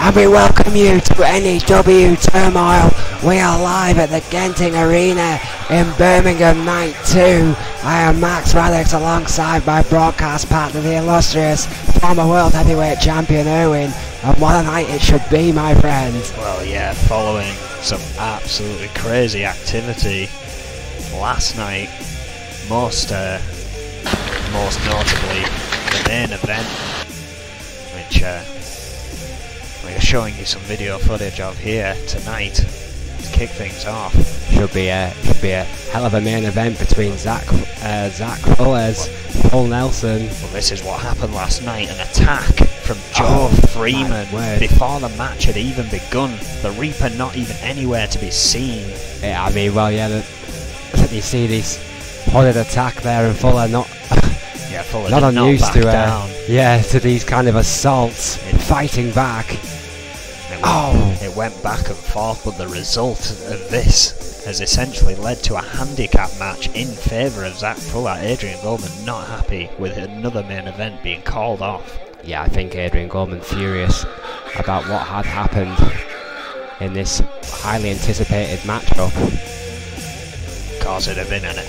and we welcome you to N.E.W. Turmoil. We are live at the Genting Arena in Birmingham, night 2. I am Max Radix alongside my broadcast partner, the illustrious former World Heavyweight Champion Erwin. And what a night it should be, my friend. Well, yeah, following some absolutely crazy activity last night, most notably the main event, which we're showing you some video footage of here tonight to kick things off. Should be a hell of a main event between Zach Fullers, Paul Nelson. Well, this is what happened last night, an attack from Joe Freeman before the match had even begun. The Reaper not even anywhere to be seen. Yeah, I mean, well, yeah, you see this horrid attack there, and Fuller not Fuller not unused to to these kind of assaults, fighting back. It went back and forth, but the result of this has essentially led to a handicap match in favour of Zach Fuller. Adrian Goldman not happy with another main event being called off. Yeah, I think Adrian Goldman furious about what had happened in this highly anticipated matchup. Of course, it had been a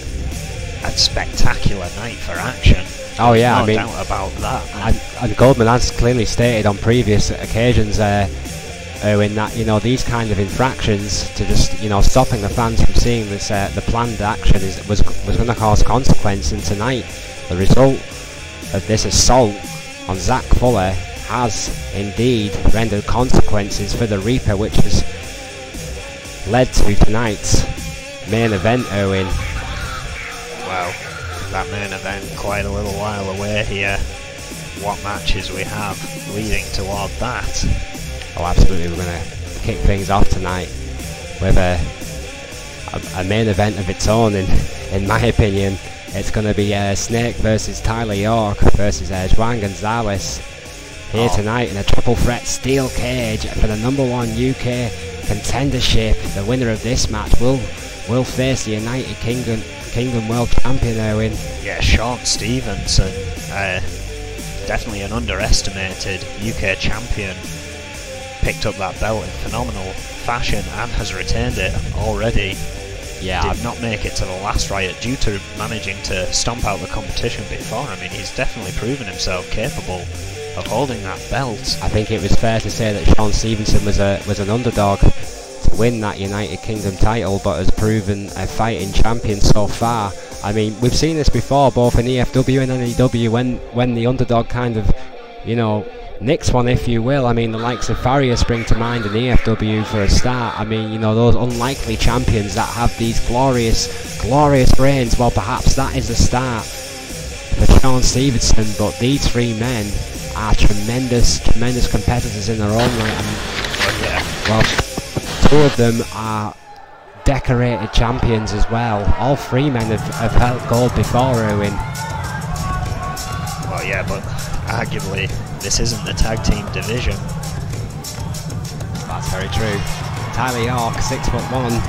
spectacular night for action. Oh yeah, no doubt about that. And Goldman has clearly stated on previous occasions, Erwin, that these kind of infractions to just stopping the fans from seeing this the planned action was going to cause consequence. And tonight, the result of this assault on Zach Fuller has indeed rendered consequences for the Reaper, which has led to tonight's main event, Erwin. Well, that main event quite a little while away here. What matches we have leading toward that? Oh, absolutely, we're going to kick things off tonight with a main event of its own. In my opinion, it's going to be Snake versus Tyler York versus Juan Gonzalez here tonight in a triple threat steel cage for the #1 UK contendership. The winner of this match will face the United Kingdom World Champion, Erwin. Yeah, Sean Stevenson, definitely an underestimated UK champion. Picked up that belt in phenomenal fashion and has retained it already. Yeah, did not make it to the last Riot due to managing to stomp out the competition before. I mean, he's definitely proven himself capable of holding that belt. I think it was fair to say that Sean Stevenson was an underdog to win that United Kingdom title, but has proven a fighting champion so far. I mean, we've seen this before, both in EFW and N.E.W, when the underdog kind of, nicks one, if you will. I mean, the likes of Farrier spring to mind in EFW for a start. I mean, those unlikely champions that have these glorious reigns. Well, perhaps that is the start for Sean Stevenson, but these three men are tremendous competitors in their own right. Well, two of them are decorated champions as well. All three men have held gold before, Erwin. Well, yeah, but arguably this isn't the tag team division. That's very true. Tyler York, 6'1",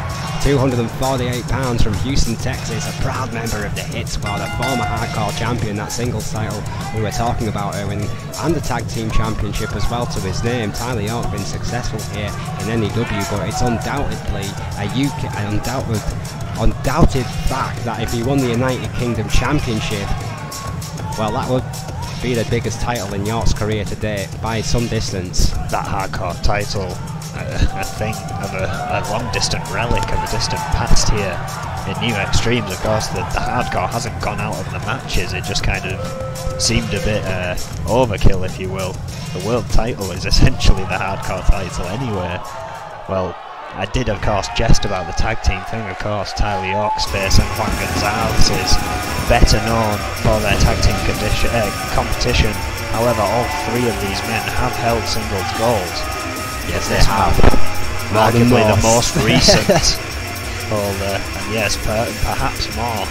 248 pounds, from Houston, Texas, a proud member of the Hit Squad, a former hardcore champion, that singles title we were talking about, Erwin, and the tag team championship as well to his name. Tyler York been successful here in N.E.W, but it's undoubtedly an undoubted fact that if he won the United Kingdom Championship, well, that would be the biggest title in York's career to date by some distance. That hardcore title, a thing of a long distant relic of a distant past here in New Extremes. Of course, the hardcore hasn't gone out of the matches, it just kind of seemed a bit overkill, if you will. The world title is essentially the hardcore title anyway. Well, I did of course jest about the tag team thing. Of course, Tyler York's face and Juan Gonzalez is better known for their tag team competition. However, all three of these men have held singles gold. Yes, they have. Arguably the most recent holder, and yes, perhaps more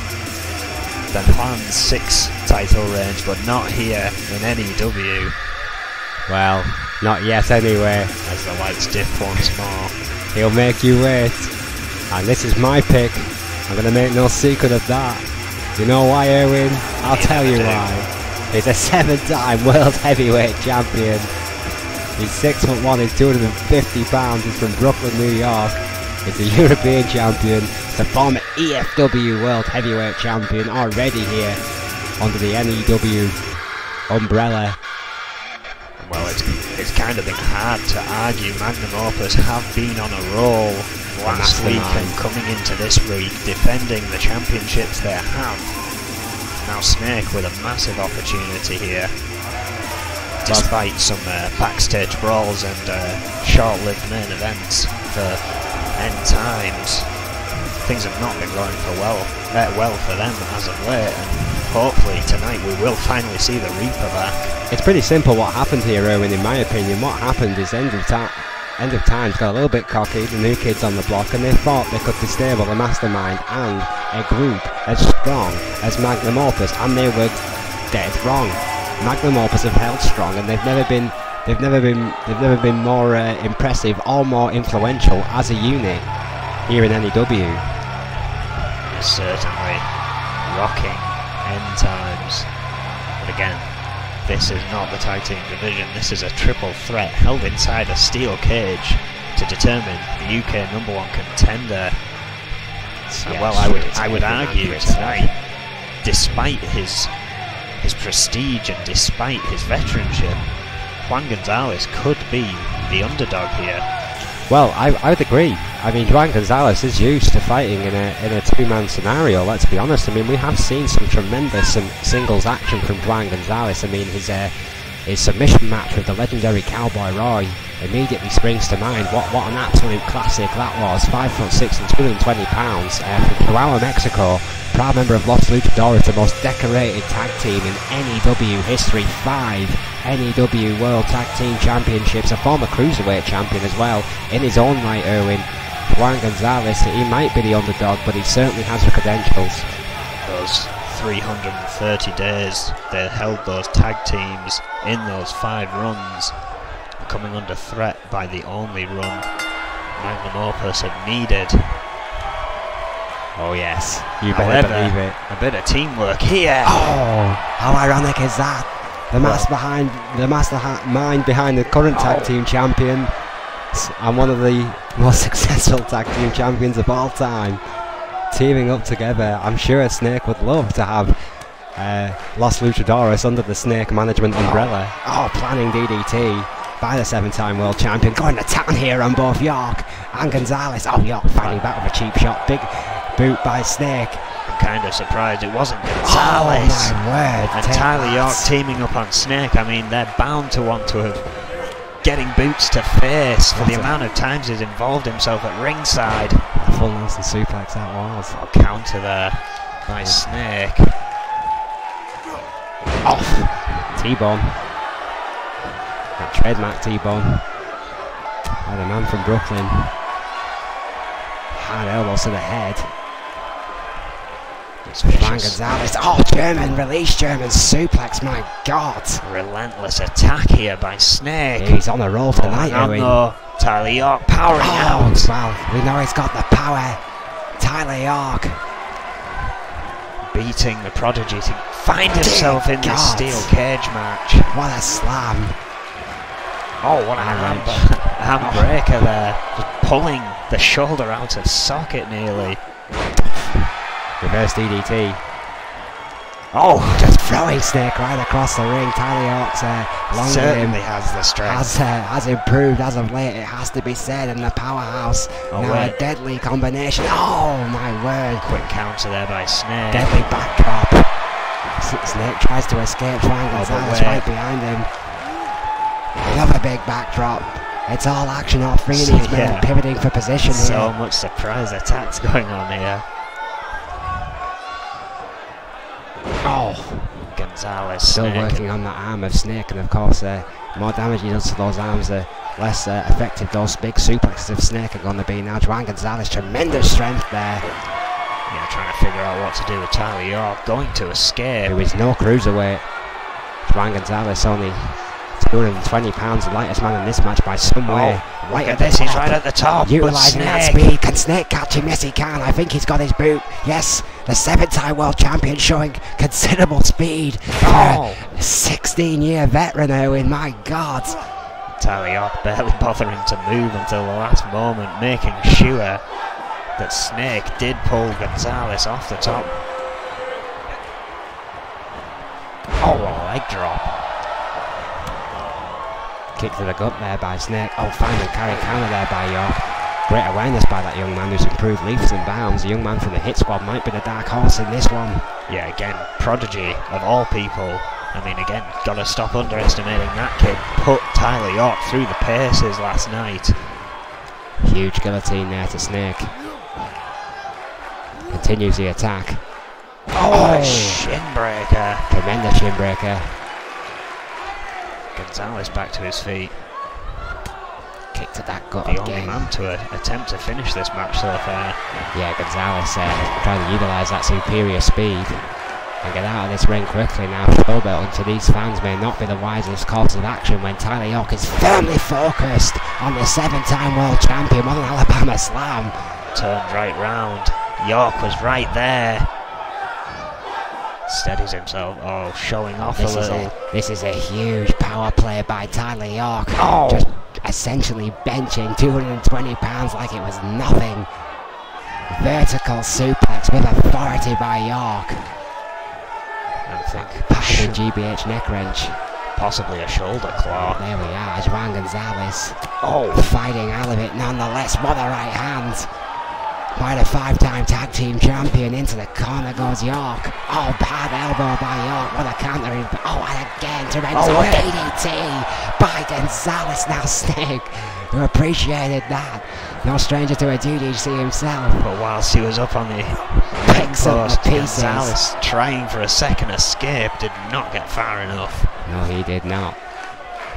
than Juan's 6 title range, but not here in N.E.W. Well, not yet anyway. As the lights dip once more. He'll make you wait. And this is my pick. I'm going to make no secret of that. You know why, Erwin? I'll tell you why. He's a 7-time World Heavyweight Champion. He's 6'1", he's 250 pounds, he's from Brooklyn, New York. He's a European champion, he's a former EFW World Heavyweight Champion, already here under the N.E.W. umbrella. Well, it's kind of been hard to argue. Magnum Opus have been on a roll last week and coming into this week, defending the championships they have. Now Snake with a massive opportunity here, despite some backstage brawls and short-lived main events for N.Times. Things have not been going well for them as of late, and hopefully tonight we will finally see the Reaper back. It's pretty simple what happened here, Owen, in my opinion. What happened is End of Times got a little bit cocky, the new kids on the block, and they thought they could destable a mastermind and a group as strong as Magnum Opus, and they were dead wrong. Magnum Opus have held strong, and they've never been more impressive or more influential as a unit here in N.E.W. Certainly rocking N.Times, but again, this is not the tag team division. This is a triple threat held inside a steel cage to determine the UK #1 contender. And well, I would argue tonight, despite his prestige and despite his veteranship, Juan Gonzalez could be the underdog here. Well, I would agree. I mean, Juan Gonzalez is used to fighting in a two-man scenario, let's be honest. I mean, we have seen some tremendous singles action from Juan Gonzalez. I mean, his submission match with the legendary Cowboy Roy immediately springs to mind. What an absolute classic that was. 5'6" and 220 pounds from Chihuahua, Mexico. Proud member of Los Luchadores, the most decorated tag team in N.E.W. history. 5 N.E.W. World Tag Team Championships, a former Cruiserweight champion as well. In his own right, Erwin, Juan Gonzalez, he might be the underdog, but he certainly has the credentials. Those 330 days they held those tag teams in those 5 runs, coming under threat by the only run Magnum Opus had needed. Oh yes, you better believe it. A bit of teamwork here. Oh, how ironic is that? The mastermind behind the current tag team champion and one of the most successful tag team champions of all time, teaming up together. I'm sure Snake would love to have Los Luchadores under the Snake management umbrella. Oh, planning DDT by the 7-time world champion, going to town here on both York and Gonzalez. Oh, York fighting back with a cheap shot, big boot by Snake. I'm kind of surprised it wasn't Gonzalez. Oh my word. And Tyler York teaming up on Snake. I mean, they're bound to want to have getting boots to face for the amount of times he's involved himself at ringside. A full Nelson suplex that was. A counter there by Snake. Off. T-bone. That trademark T-bone by the man from Brooklyn. Hard elbows to the head. Juan Gonzalez. Oh, German release, German suplex. My God! Relentless attack here by Snake. He's on a roll tonight, Tyler York powering out. Well, we know he's got the power. Tyler York beating the Prodigy to find himself in this steel cage match. What a slam! Oh, what a handbreaker there. Just pulling the shoulder out of socket nearly. Reverse DDT. Oh, just throwing Snake right across the ring. Tyler York's long certainly has the strength. Has improved as of late, it has to be said, and the powerhouse. Now a deadly combination. Oh my word. Quick counter there by Snake. Deadly backdrop. Snake tries to escape. Juan Gonzalez right behind him. Another big backdrop. It's all action, all three of these men pivoting for position here. So much surprise attacks going on here. Oh, Gonzalez. Still working on that arm of Snake, and of course, more damage he does to those arms, the less effective those big suplexes of Snake are going to be. Now, Juan Gonzalez, tremendous strength there. Yeah, trying to figure out what to do with Tyler York, going to escape. There is no cruiserweight. Juan Gonzalez only 220 pounds, the lightest man in this match by some way. Right at this, he's right at the top. Utilising that speed. Can Snake catch him? Yes, he can. I think he's got his boot. Yes, the 7-time world champion showing considerable speed. 16-year veteran, Owen. My God. Tyler York barely bothering to move until the last moment, making sure that Snake did pull Gonzalez off the top. Oh, a leg drop. Kick to the gut there by Snake. Oh, fine and carry counter there by York. Great awareness by that young man who's improved leaps and bounds. The young man from the hit squad might be the dark horse in this one. Yeah, again, prodigy of all people. I mean, again, got to stop underestimating that kid. Put Tyler York through the paces last night. Huge guillotine there to Snake. Continues the attack. Oh, shin breaker. Tremendous shin breaker. Gonzalez back to his feet. Kick to that gut The again. only man to attempt to finish this match so far. Yeah, Gonzalez trying to utilise that superior speed and get out of this ring quickly now. Showbelt to these fans may not be the wisest course of action when Tyler York is firmly focused on the 7-time world champion on an Alabama slam. Turned right round. York was right there. Steadies himself. Oh, showing off a little. This is a huge power play by Tyler York. Oh! Just essentially benching 220 pounds like it was nothing. Vertical suplex with authority by York. I think Packing GBH neck wrench. possibly a shoulder claw. There we are, Juan Gonzalez. Oh! Fighting out of it nonetheless. What a right hand by the 5-time tag team champion. Into the corner goes York. Oh, bad elbow by York. What a counter. Oh, and again, tremendous DDT by Gonzalez. Now Snake, who appreciated that. No stranger to a DDT himself. But whilst he was up on the Picks up the pieces. Gonzalez trying for a second escape did not get far enough. No, he did not.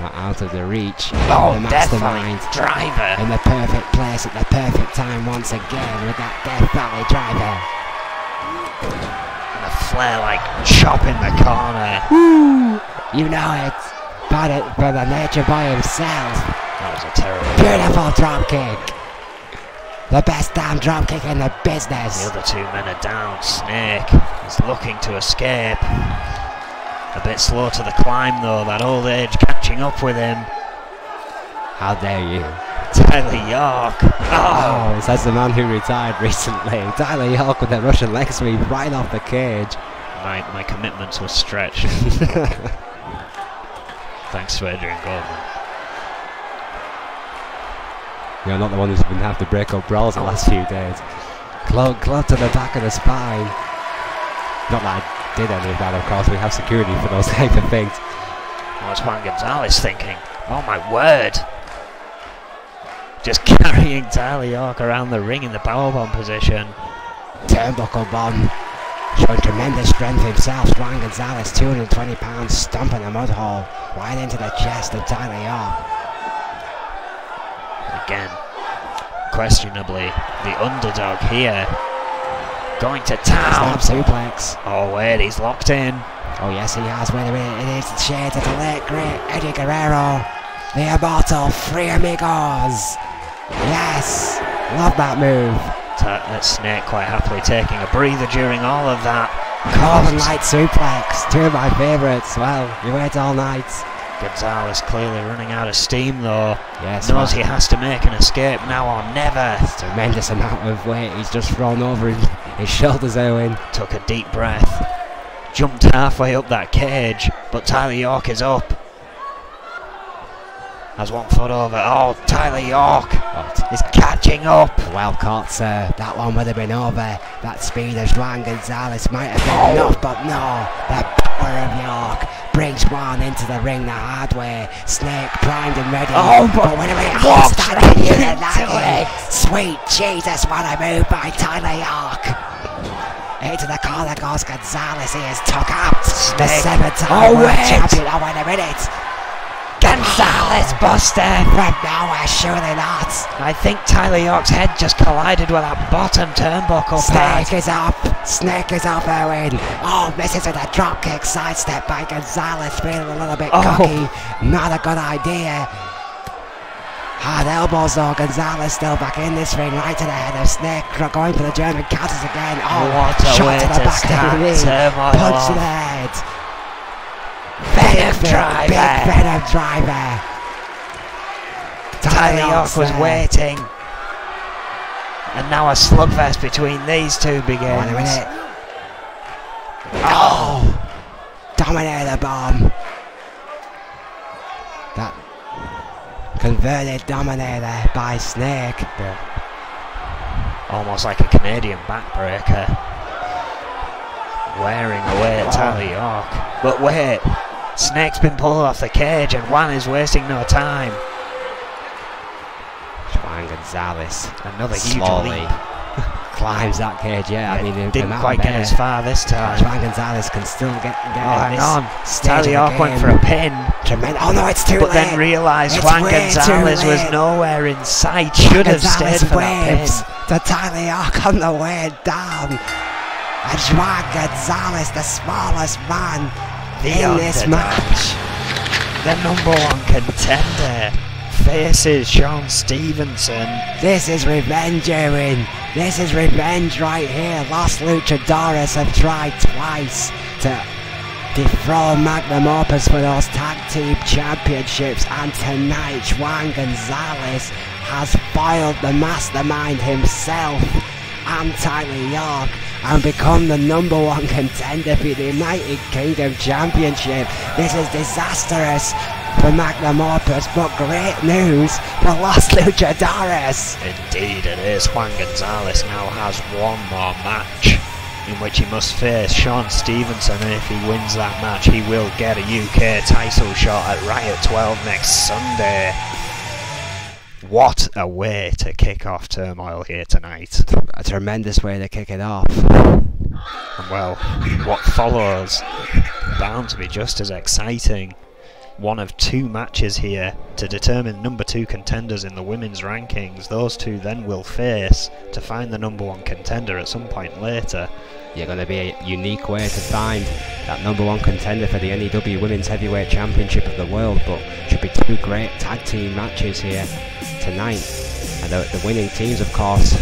Not out of the reach. Oh, The Death mastermind. Valley driver. In the perfect place at the perfect time once again with that Death Valley driver. And a flare like chop in the corner. Woo! You know it. By the nature boy himself. That was a terrible. Beautiful drop kick. The best damn drop kick in the business. The other two men are down. Snake is looking to escape. A bit slow to the climb though, that old age catching up with him. How dare you. Tyler York. Oh, says the man who retired recently. Tyler York with a Russian leg sweep right off the cage. My commitments were stretched. Thanks to Adrian Goldman. You're not the one who's been having to break up brawls the last few days. Club to the back of the spine. Not that I did any of that, of course. We have security for those type of things. What's Juan Gonzalez thinking? Oh my word! Just carrying Tyler York around the ring in the powerbomb position. Turnbuckle bomb. Showing tremendous strength himself. Juan Gonzalez, 220 pounds, stomping the mud hole right into the chest of Tyler York. Again, questionably, the underdog here. Going to town. Snap suplex. Oh wait, he's locked in. Oh yes, he has. Wait a minute, it is the shades of the late great Eddie Guerrero, the immortal Three Amigos. Yes, love that move. Snake quite happily taking a breather during all of that. Northern Light suplex, two of my favourites. Well, you wait all night. Gonzalez clearly running out of steam though. Yes, knows he has to make an escape now or never. It's a tremendous amount of weight he's just thrown over his shoulders, Owen. Took a deep breath. Jumped halfway up that cage, but Tyler York is up. Has one foot over. Oh, Tyler York is catching up. Well caught, sir. That one would have been over. That speed of Juan Gonzalez might have been enough, but no. The power of York brings Juan into the ring the hard way. Snake primed and ready. Oh, but wait a minute. walks That right unit into like it. Sweet Jesus, what a move by Tyler York. Into the corner goes Gonzalez. He is took out. The Snake. 7-time world wait. champion. Oh, wait a minute. Gonzalez buster. From nowhere, surely not. I think Tyler York's head just collided with that bottom turnbuckle pad. Snake is up. Snake is up, Owen. Oh, misses with a dropkick sidestep by Gonzalez. Feeling a little bit cocky. Not a good idea. Hard elbows though. Gonzalez still back in this ring. Right to the head of Snake. Going for the German counters again. Oh, What a shot way to the to back of start the knee. Turmoil Punch off. to the head. Venom driver. Big Venom driver. Tyler York was waiting. And now a slugfest between these two begins. Wait a minute. Oh! Dominator bomb. That converted dominator by Snake. Yeah. Almost like a Canadian backbreaker. Wearing away at Tyler York. But wait, Snake's been pulled off the cage and Juan is wasting no time. Juan Gonzalez Another huge slowly leap. climbs that cage. Yeah, I mean, didn't quite get as far this time. Juan Gonzalez can still get hang on. Tyler York went for a pin. Tremendous. Oh no, it's too but late. Then realised It's Juan way Gonzalez too was late. nowhere in sight. Should have stayed for that waves pin. to Tyler York on the way down. And Juan Gonzalez, the smallest man in this match. The #1 contender faces Sean Stevenson. This is revenge, Erwin. This is revenge right here. Los Luchadores have tried twice to dethrone Magnum Opus for those tag team championships, and tonight Juan Gonzalez has foiled the mastermind himself and Tyler York and become the #1 contender for the United Kingdom Championship. This is disastrous for Magnum Opus, but great news for Los Luchadores. Indeed it is. Juan Gonzalez now has one more match in which he must face Sean Stevenson, and if he wins that match he will get a UK title shot at Riot 12 next Sunday. What a way to kick off Turmoil here tonight. A tremendous way to kick it off. And well, what follows bound to be just as exciting. One of two matches here to determine #2 contenders in the women's rankings. Those two then will face to find the #1 contender at some point later. You're going to be a unique way to find that #1 contender for the N.E.W Women's Heavyweight Championship of the World, but should be two great tag team matches here tonight. And the winning teams, of course,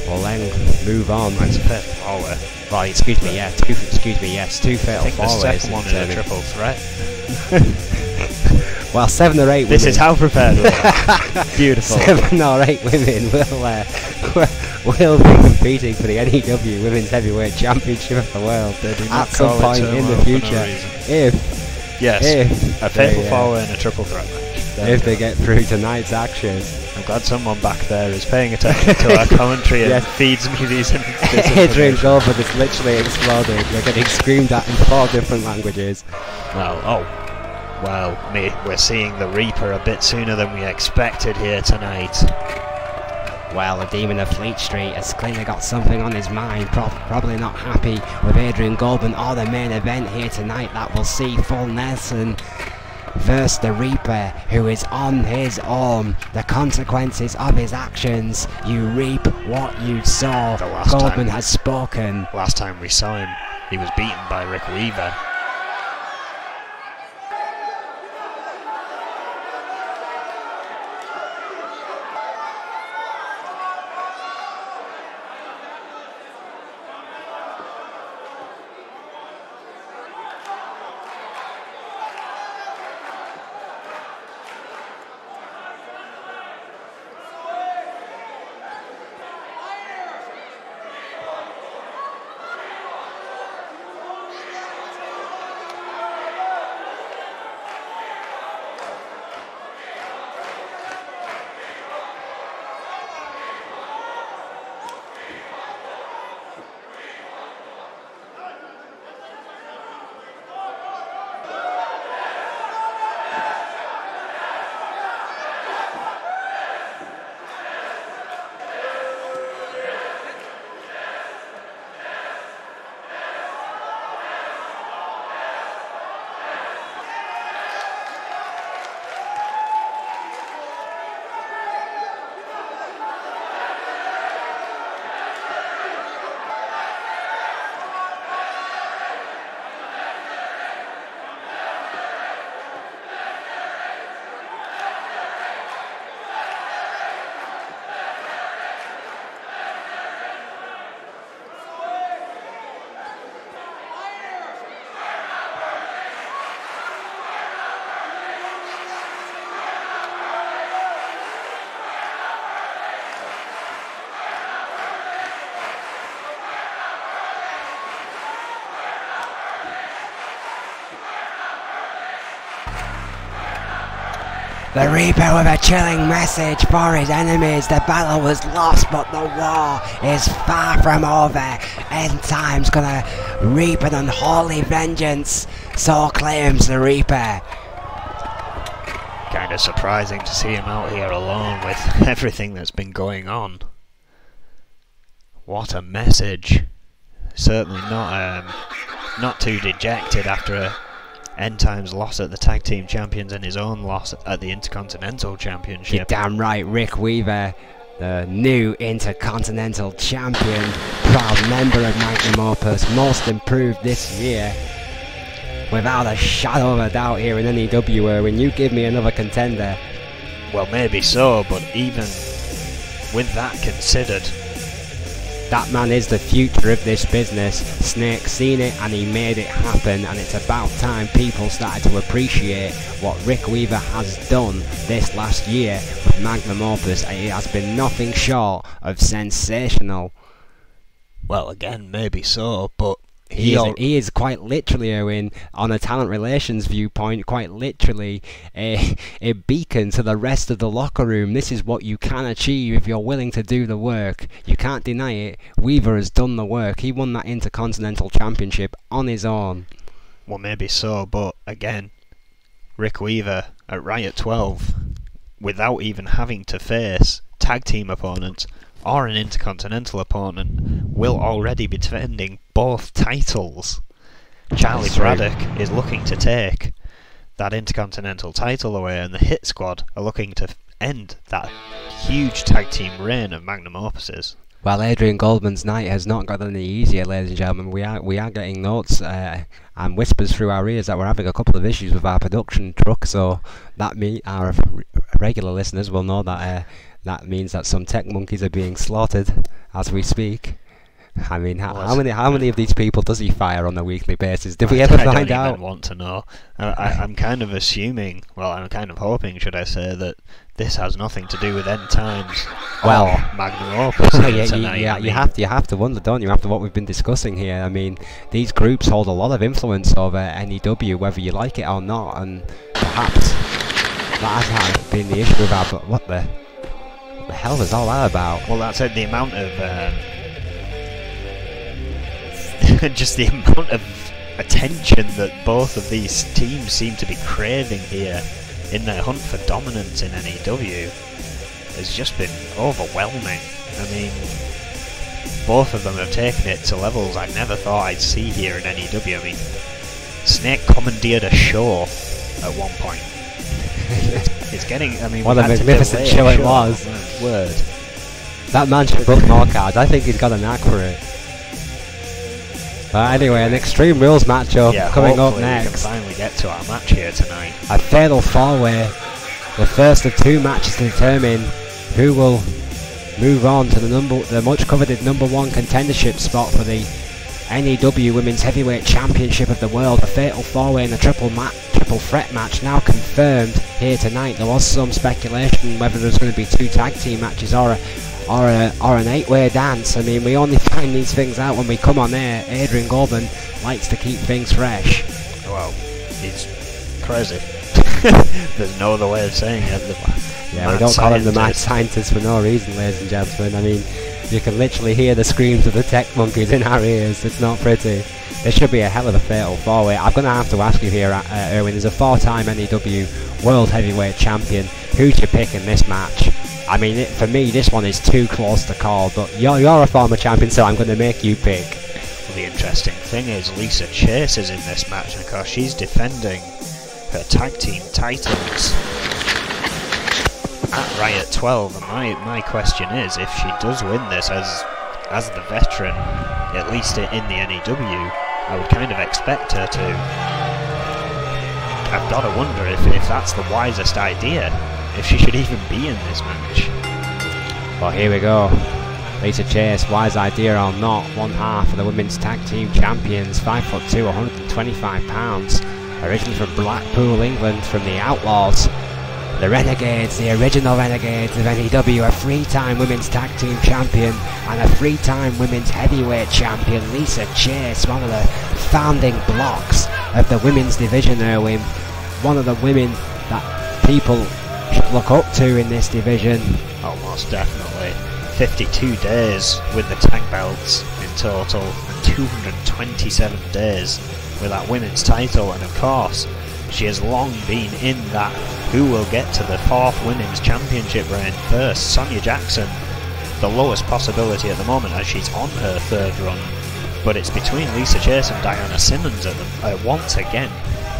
will then move on. That's a fatal four-way. Well, excuse me, yes, two fatal I think the four-ways. second one is a triple threat. Well, 7 or 8 women. This is how prepared we are. Beautiful. 7 or 8 women will be competing for the N.E.W Women's Heavyweight Championship of the World at some point in the future. If a fatal four-way and a triple threat match. If they get through tonight's action. I'm glad someone back there is paying attention to our commentary and feeds me these Adrian Goldberg is literally exploding. We're getting screamed at in 4 different languages. Well, we're seeing the Reaper a bit sooner than we expected here tonight. Well, the Demon of Fleet Street has clearly got something on his mind. Probably not happy with Adrian Goldberg or the main event here tonight that will see Full Nelson versus the Reaper, who is on his own. The consequences of his actions, you reap what you sow. Goldberg has spoken. Last time we saw him, he was beaten by Rick Weaver. The Reaper with a chilling message for his enemies. The battle was lost, but the war is far from over. End time's gonna reap an unholy vengeance. So claims the Reaper. Kind of surprising to see him out here alone with everything that's been going on. What a message. Certainly not too dejected after a End Time's loss at the Tag Team Champions and his own loss at the Intercontinental Championship. You're damn right, Rick Weaver, the new Intercontinental Champion, proud member of Magnum Opus, most improved this year. Without a shadow of a doubt here in N.E.W, when you give me another contender. Well, maybe so, but even with that considered, that man is the future of this business. Snake seen it and he made it happen, and it's about time people started to appreciate what Rick Weaver has done this last year with Magnum Opus. It has been nothing short of sensational. Well, again, maybe so, but he is quite literally, Owen, on a talent relations viewpoint, quite literally a beacon to the rest of the locker room. This is what you can achieve if you're willing to do the work. You can't deny it. Weaver has done the work. He won that Intercontinental Championship on his own. Well, maybe so, but again, Rick Weaver at Riot 12, without even having to face tag team opponents or an Intercontinental opponent, will already be defending both titles. Charlie Braddock is looking to take that Intercontinental title away, and the Hit Squad are looking to end that huge tag team reign of Magnum Opuses. Well, Adrian Goldman's night has not got any easier, ladies and gentlemen. We are getting notes and whispers through our ears that we're having a couple of issues with our production truck, so that our regular listeners will know that that means that some tech monkeys are being slaughtered as we speak. I mean, how many of these people does he fire on a weekly basis? Did we ever find out? I don't even want to know. I'm kind of assuming, well, I'm kind of hoping, should I say, that this has nothing to do with End Times or Magnum Opus tonight. You have to wonder, don't you, after what we've been discussing here. I mean, these groups hold a lot of influence over N.E.W, whether you like it or not, and perhaps that has been the issue about. But what the hell was all that about? Well, that's it. The amount of just the amount of attention that both of these teams seem to be craving here in their hunt for dominance in N.E.W. has just been overwhelming. I mean, both of them have taken it to levels I never thought I'd see here in N.E.W. I mean, Snake commandeered a show at one point. It's getting, I mean, what a magnificent show it was. Word. That man should book more cards. I think he's got a knack for it. But anyway, an Extreme Rules matchup coming up next. We can finally get to our match here tonight. A fatal four-way. The first of two matches to determine who will move on to the much coveted #1 contendership spot for the N.E.W Women's Heavyweight Championship of the World. A fatal four-way and a triple threat match now confirmed here tonight. There was some speculation whether there was going to be two tag team matches or an 8-way dance. I mean, we only find these things out when we come on air. Adrian Goldman likes to keep things fresh. Well, he's crazy. There's no other way of saying it. Yeah, we don't call him the mad scientist for no reason, ladies and gentlemen. I mean, you can literally hear the screams of the tech monkeys in our ears. It's not pretty. There should be a hell of a fatal four-way. I'm going to have to ask you here, Erwin, as a 4-time N.E.W World Heavyweight Champion, who'd you pick in this match? I mean, for me, this one is too close to call, but you're a former champion, so I'm going to make you pick. Well, the interesting thing is Lisa Chase is in this match, and of course she's defending her tag team titles at Riot 12, and my question is, if she does win this as the veteran, at least in the N.E.W, I would kind of expect her to. I've got to wonder if that's the wisest idea, if she should even be in this match. Well, here we go. Lisa Chase, wise idea or not, one half of the women's tag team champions, 5'2", 125 pounds, originally from Blackpool, England, from the Outlaws. The Renegades, the original Renegades of N.E.W, a 3-time women's tag team champion and a 3-time women's heavyweight champion. Lisa Chase, one of the founding blocks of the women's division, Erwin. One of the women that people should look up to in this division. Almost definitely. 52 days with the tag belts in total, and 227 days with that women's title, and of course she has long been in that who will get to the 4th women's championship reign first. Sonia Jackson, the lowest possibility at the moment as she's on her 3rd run, but it's between Lisa Chase and Diana Simmons at once again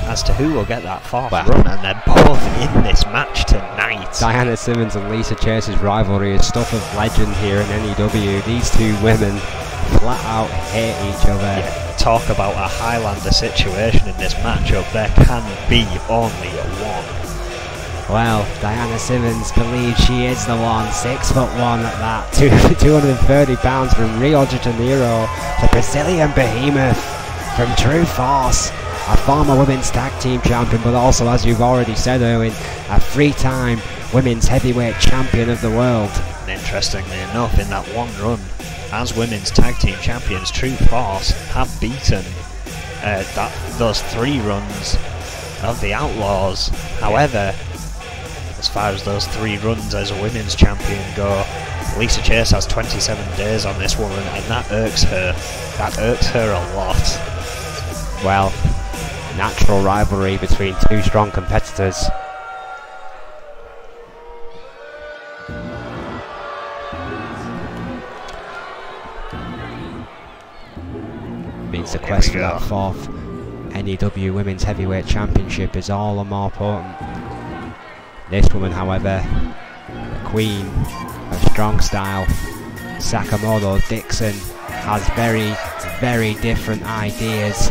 as to who will get that 4th run, and they're both in this match tonight. Diana Simmons and Lisa Chase's rivalry is stuff of legend here in N.E.W. These two women flat out hate each other. Yeah, talk about a Highlander situation in this matchup. There can be only one. Well, Diana Simmons believes she is the one, 6'1" at that, 230 pounds from Rio de Janeiro, the Brazilian behemoth from True Force, a former women's tag team champion, but also, as you've already said, Erwin, a 3-time women's heavyweight champion of the world. And interestingly enough, in that one run as women's tag team champions, True Force have beaten those 3 runs of the Outlaws. However, as far as those 3 runs as a women's champion go, Lisa Chase has 27 days on this woman, and that irks her. That irks her a lot. Well, natural rivalry between 2 strong competitors. Means the quest for that 4th N.E.W. Women's Heavyweight Championship is all the more potent. This woman, however, the queen of strong style, Sakamoto Dixon, has very, very different ideas.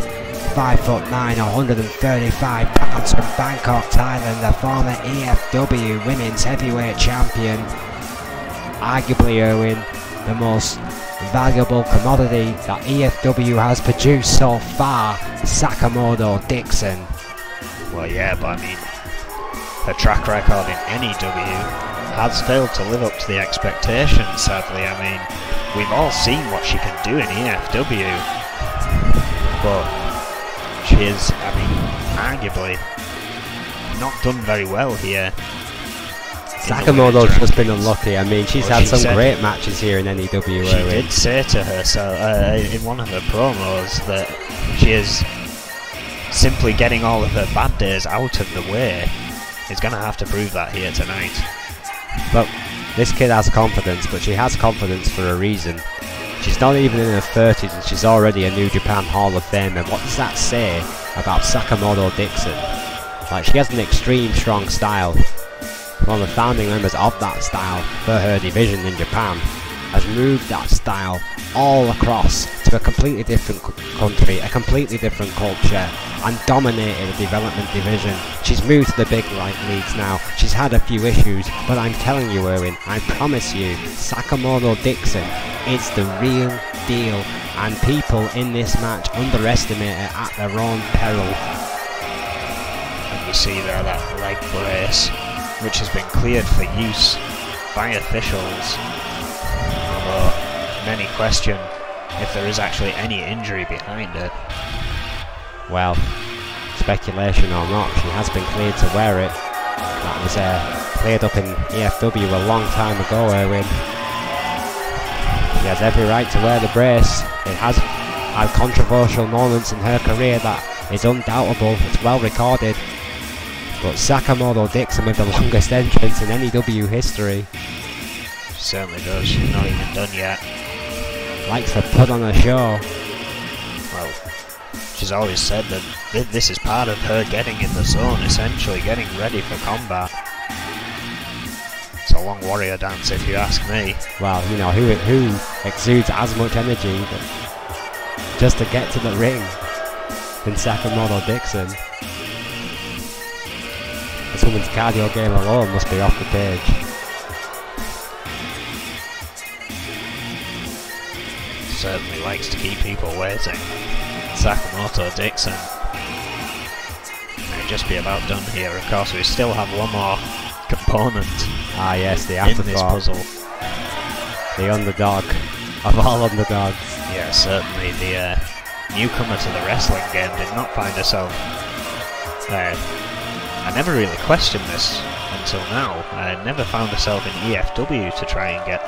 5'9", 135 pounds from Bangkok, Thailand, the former EFW Women's Heavyweight Champion. Arguably, Erwin, the most valuable commodity that EFW has produced so far, Sakamoto Dixon. Well, yeah, but I mean, her track record in N.E.W. has failed to live up to the expectations, sadly. I mean, we've all seen what she can do in EFW, but she is, I mean, arguably not done very well here. Sakamoto's just been unlucky. I mean, she's had some great matches here in N.E.W. She did say to herself in one of her promos that she is simply getting all of her bad days out of the way. Is going to have to prove that here tonight. But this kid has confidence, but she has confidence for a reason. She's not even in her 30s and she's already a New Japan Hall of Famer. What does that say about Sakamoto Dixon? Like, she has an extreme strong style. One of the founding members of that style for her division in Japan has moved that style all across to a completely different country, a completely different culture, and dominated the development division. She's moved to the big leagues now. She's had a few issues, but I'm telling you, Erwin, I promise you, Sakamoto Dixon is the real deal, and people in this match underestimate her at their own peril. And you see there that leg brace, which has been cleared for use by officials, although many question if there is actually any injury behind it. Well, speculation or not, she has been cleared to wear it. That was cleared up in EFW a long time ago, Erwin. She has every right to wear the brace. It has had controversial moments in her career that is undoubtable, it's well recorded. But Sakamoto Dixon with the longest entrance in N.E.W. history. She certainly does, she's not even done yet. Likes to put on a show. Well, she's always said that this is part of her getting in the zone, essentially getting ready for combat. It's a long warrior dance if you ask me. Well, you know, who exudes as much energy just to get to the ring than Sakamoto Dixon? This woman's cardio game alone must be off the page. Certainly likes to keep people waiting. Sakamoto Dixon may just be about done here. Of course, we still have one more component. Ah yes, the in this puzzle. The underdog of all underdogs. Yeah, certainly the newcomer to the wrestling game did not find herself. I never really questioned this until now. Never found herself in EFW to try and get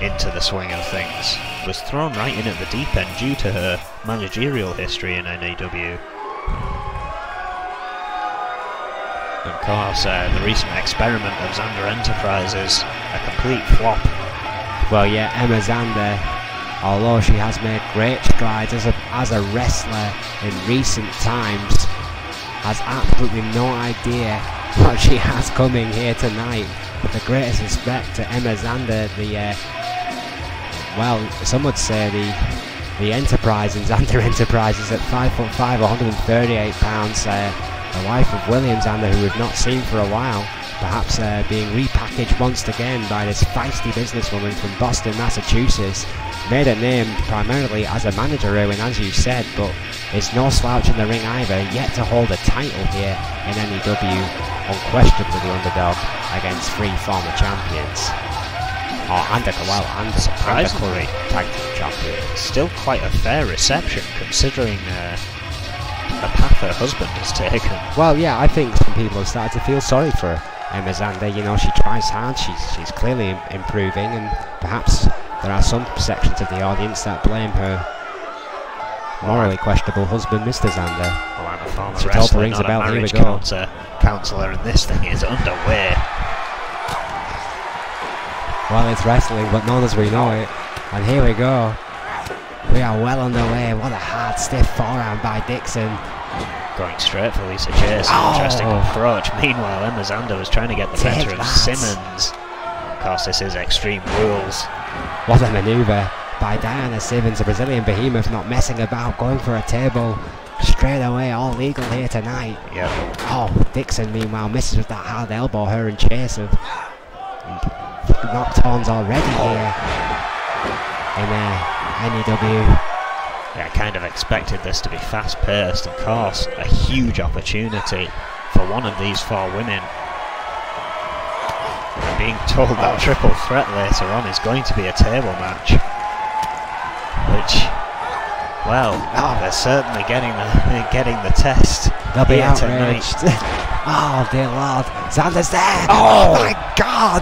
into the swing of things. Was thrown right in at the deep end due to her managerial history in N.E.W. Of course, the recent experiment of Xander Enterprises, a complete flop. Well, yeah, Emma Xander, although she has made great strides as a wrestler in recent times, has absolutely no idea what she has coming here tonight. With the greatest respect to Emma Xander, well, some would say the Enterprise in Xander Enterprises at 5'5", 138 pounds. The wife of William Xander, who we've not seen for a while, perhaps being repackaged once again by this feisty businesswoman from Boston, Massachusetts. Made a name primarily as a manager, Erwin, as you said, but is no slouch in the ring either, yet to hold a title here in N.E.W, unquestionably the underdog against 3 former champions. And the current tag team champion. Still quite a fair reception, considering the path her husband has taken. Well, yeah, I think some people have started to feel sorry for Emma Xander. You know, she tries hard, she's clearly improving, and perhaps there are some sections of the audience that blame her morally questionable husband, Mr. Xander. Well, I'm a former wrestler, rings not a bell. a marriage Here we go. counsellor, and this thing is underway. Well, it's wrestling, but not as we know it. And here we go. We are well underway. What a hard, stiff forearm by Dixon. Going straight for Lisa Chase. Interesting approach. Meanwhile, Emma Xander was trying to get the better of Simmons. Of course, this is Extreme Rules. What a manoeuvre by Diana Simmons, a Brazilian behemoth, not messing about, going for a table straight away. All legal here tonight. Yep. Oh, Dixon, meanwhile, misses with that hard elbow. Her and Chase have knocked horns already here in N.E.W. Yeah, I kind of expected this to be fast-paced. Of course, a huge opportunity for one of these 4 women. And being told that triple threat later on is going to be a table match, which, well, they're certainly getting the test. They'll be outraged. Oh dear Lord, Xander's there! Oh my God!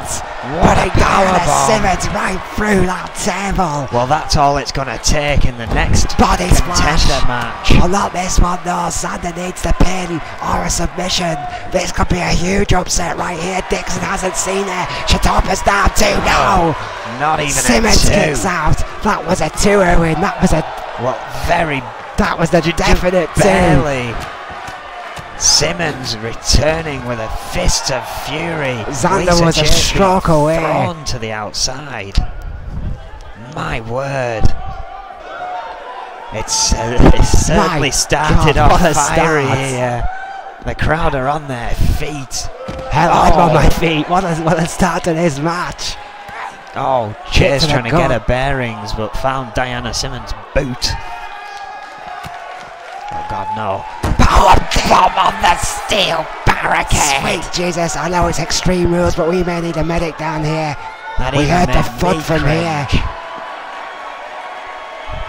What a powerbomb! Simmons right through that table! Well, that's all it's going to take in the next body splash match. Well, not this one, no. Xander needs the pin or a submission. This could be a huge upset right here. Dixon hasn't seen it. Chatopa's down 2 now. Not even Simmons a 2. kicks out. That was a 2, Erwin. That was a... Well, very... That was the definite 2. Barely. Simmons returning with a fist of fury. Xander was a stroke away. Thrown to the outside. My word. It's certainly started off fiery here. The crowd are on their feet. Hell, I'm on my feet. What a start to this match. Oh, Chase trying to get her bearings, but found Diana Simmons' boot. Oh God, no. Power bomb on the steel barricade! Sweet Jesus, I know it's Extreme Rules, but we may need a medic down here. We heard the thud from here.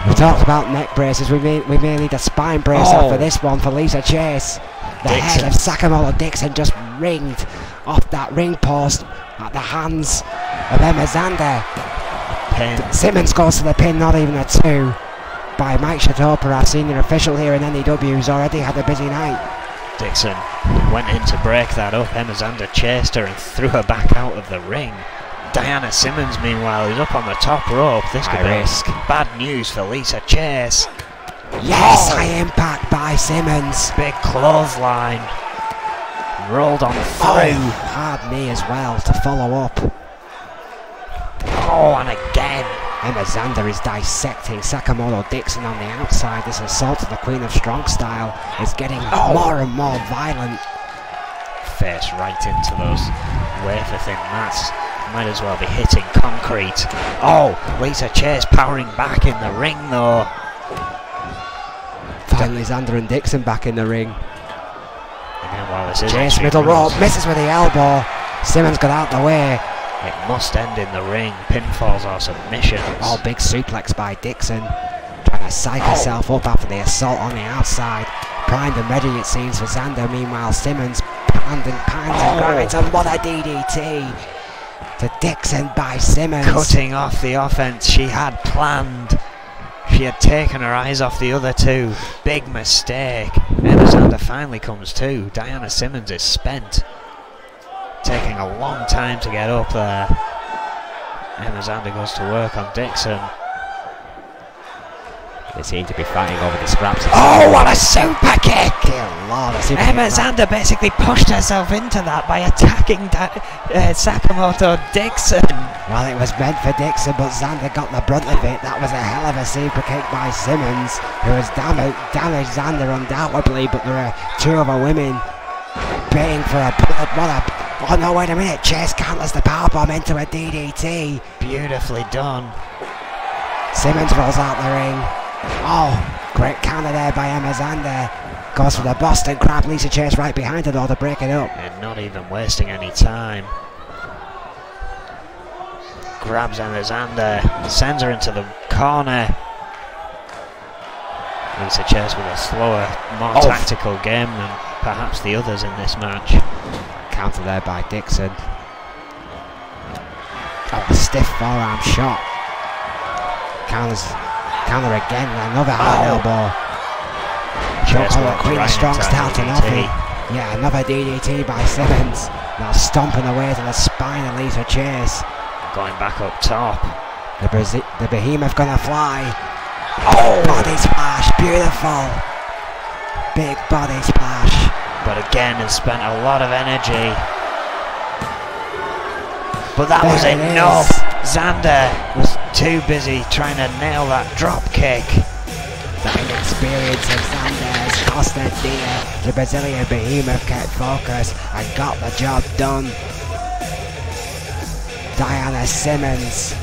We talked about neck braces, we may need a spine brace for this one for Lisa Chase. The head of Sakamoto Dixon just ringed off that ring post at the hands of Emma Xander. Simmons goes to the pin, not even a 2. By Mike Chatopa, our senior official here in N.E.W, who's already had a busy night. Dixon went in to break that up. Emma Xander chased her and threw her back out of the ring. Diana Simmons, meanwhile, is up on the top rope. This could be bad news for Lisa Chase. Yes, high impact by Simmons. Big clothesline. Rolled on through. Hard knee as well to follow up. Oh, and again. Emma Xander is dissecting Sakamoto Dixon on the outside. This assault to the Queen of Strong style is getting more and more violent. Face right into those wafer-thin mats. Might as well be hitting concrete. Oh, Lisa Chase powering back in the ring though. Finally Xander and Dixon back in the ring. Again, while this is Chase middle rope, misses with the elbow. Simmons got out the way. It must end in the ring. Pinfalls or submissions. Oh, big suplex by Dixon. Trying to psych herself up after the assault on the outside. Primed and ready it seems for Xander. Meanwhile, Simmons and grinds, and what a DDT to Dixon by Simmons. Cutting off the offense she had planned. She had taken her eyes off the other two. Big mistake. Emma Zander finally comes to. Diana Simmons is spent. Taking a long time to get up there. Emma Zander goes to work on Dixon. They seem to be fighting over the scraps. Oh, what a super kick! Dear Lord, Emma Zander basically pushed herself into that by attacking Sakamoto Dixon. Well, it was meant for Dixon, but Zander got the brunt of it. That was a hell of a super kick by Simmons, who has damaged Zander undoubtedly, but there are two other women baying for a bullet. Oh no, wait a minute, Chase counters the powerbomb into a DDT. Beautifully done. Simmons rolls out the ring. Oh, great counter there by Emma Zander. Goes for the Boston Crab. Lisa Chase right behind her though to break it up. And not even wasting any time. Grabs Emma Zander, sends her into the corner. Lisa Chase with a slower, more tactical game than perhaps the others in this match. Counter there by Dixon. Oh, a stiff forearm shot. Counter again, another high elbow. Choke on the Queen of Strong style to nothing. Yeah, another DDT by Simmons. Now stomping away to the spine of Lisa Chase. Going back up top. The Behemoth gonna fly. Oh, body splash, beautiful. Big body splash. But again, has spent a lot of energy. But that was enough. Zander was too busy trying to nail that drop kick. The inexperience of Zander has cost her dear. The Brazilian Behemoth kept focus and got the job done. Diana Simmons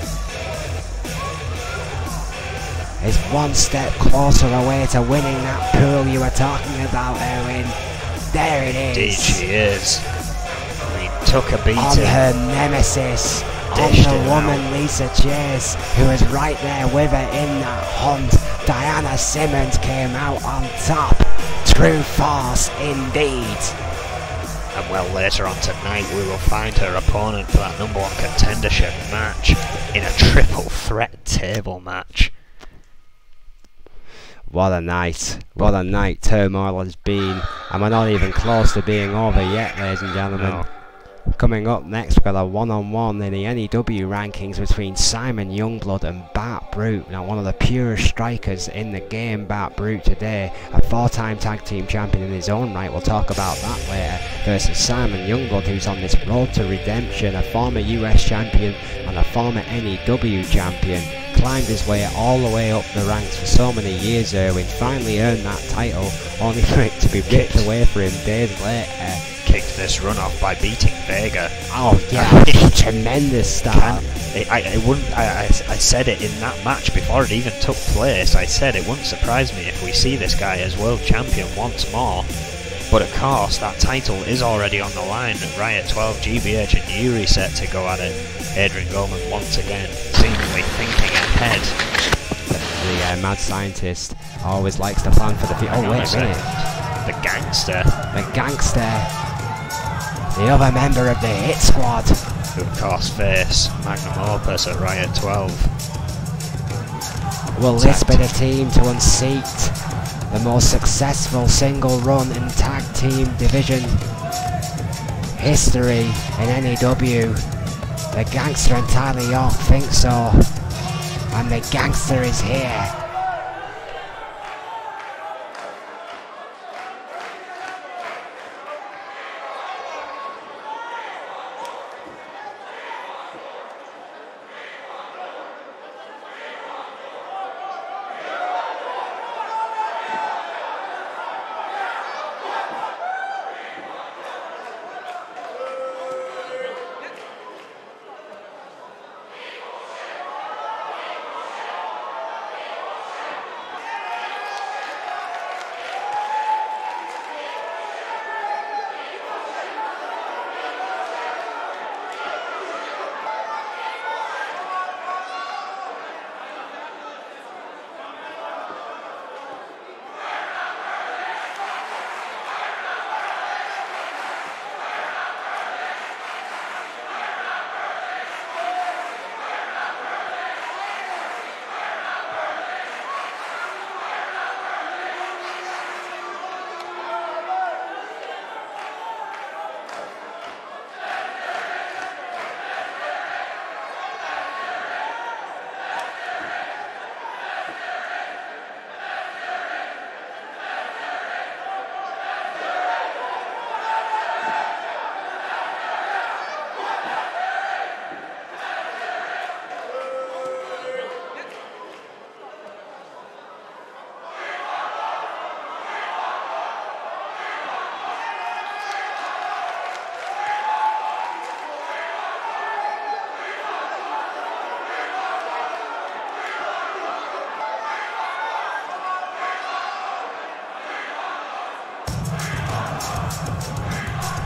is one step closer away to winning that pool you were talking about, Erwin. There it is. Indeed she is. I mean, took a beating. On her nemesis. On the woman Lisa Chase, who was right there with her in that hunt. Diana Simmons came out on top. True force indeed. And well, later on tonight we will find her opponent for that #1 contendership match in a triple threat table match. What a night. What a night Turmoil has been. And we're not even close to being over yet, ladies and gentlemen. No. Coming up next, we've got a one-on-one in the N.E.W rankings between Simon Youngblood and Bart Brute. Now, one of the purest strikers in the game, Bart Brute, today, a 4-time tag team champion in his own right. We'll talk about that later. Versus Simon Youngblood, who's on this road to redemption, a former US champion and a former N.E.W champion. Climbed his way all the way up the ranks for so many years, Erwin. Finally earned that title, only for it to be ripped away for him days later. Kicked this run off by beating Vega. Oh yeah, tremendous start. I said it in that match before it even took place. I said it wouldn't surprise me if we see this guy as world champion once more. But of course, that title is already on the line. Riot 12, GBH and Yuri set to go at it. Adrian Goldman once again, seemingly thinking ahead. The mad scientist always likes to plan for the future. Oh wait a minute. The gangster. The gangster. The other member of the Hit Squad. Who of course face Magnum Opus at Riot 12. Will this be the team to unseat the most successful single run in tag team division history in N.E.W? The gangster and Tyler York think so. And the gangster is here.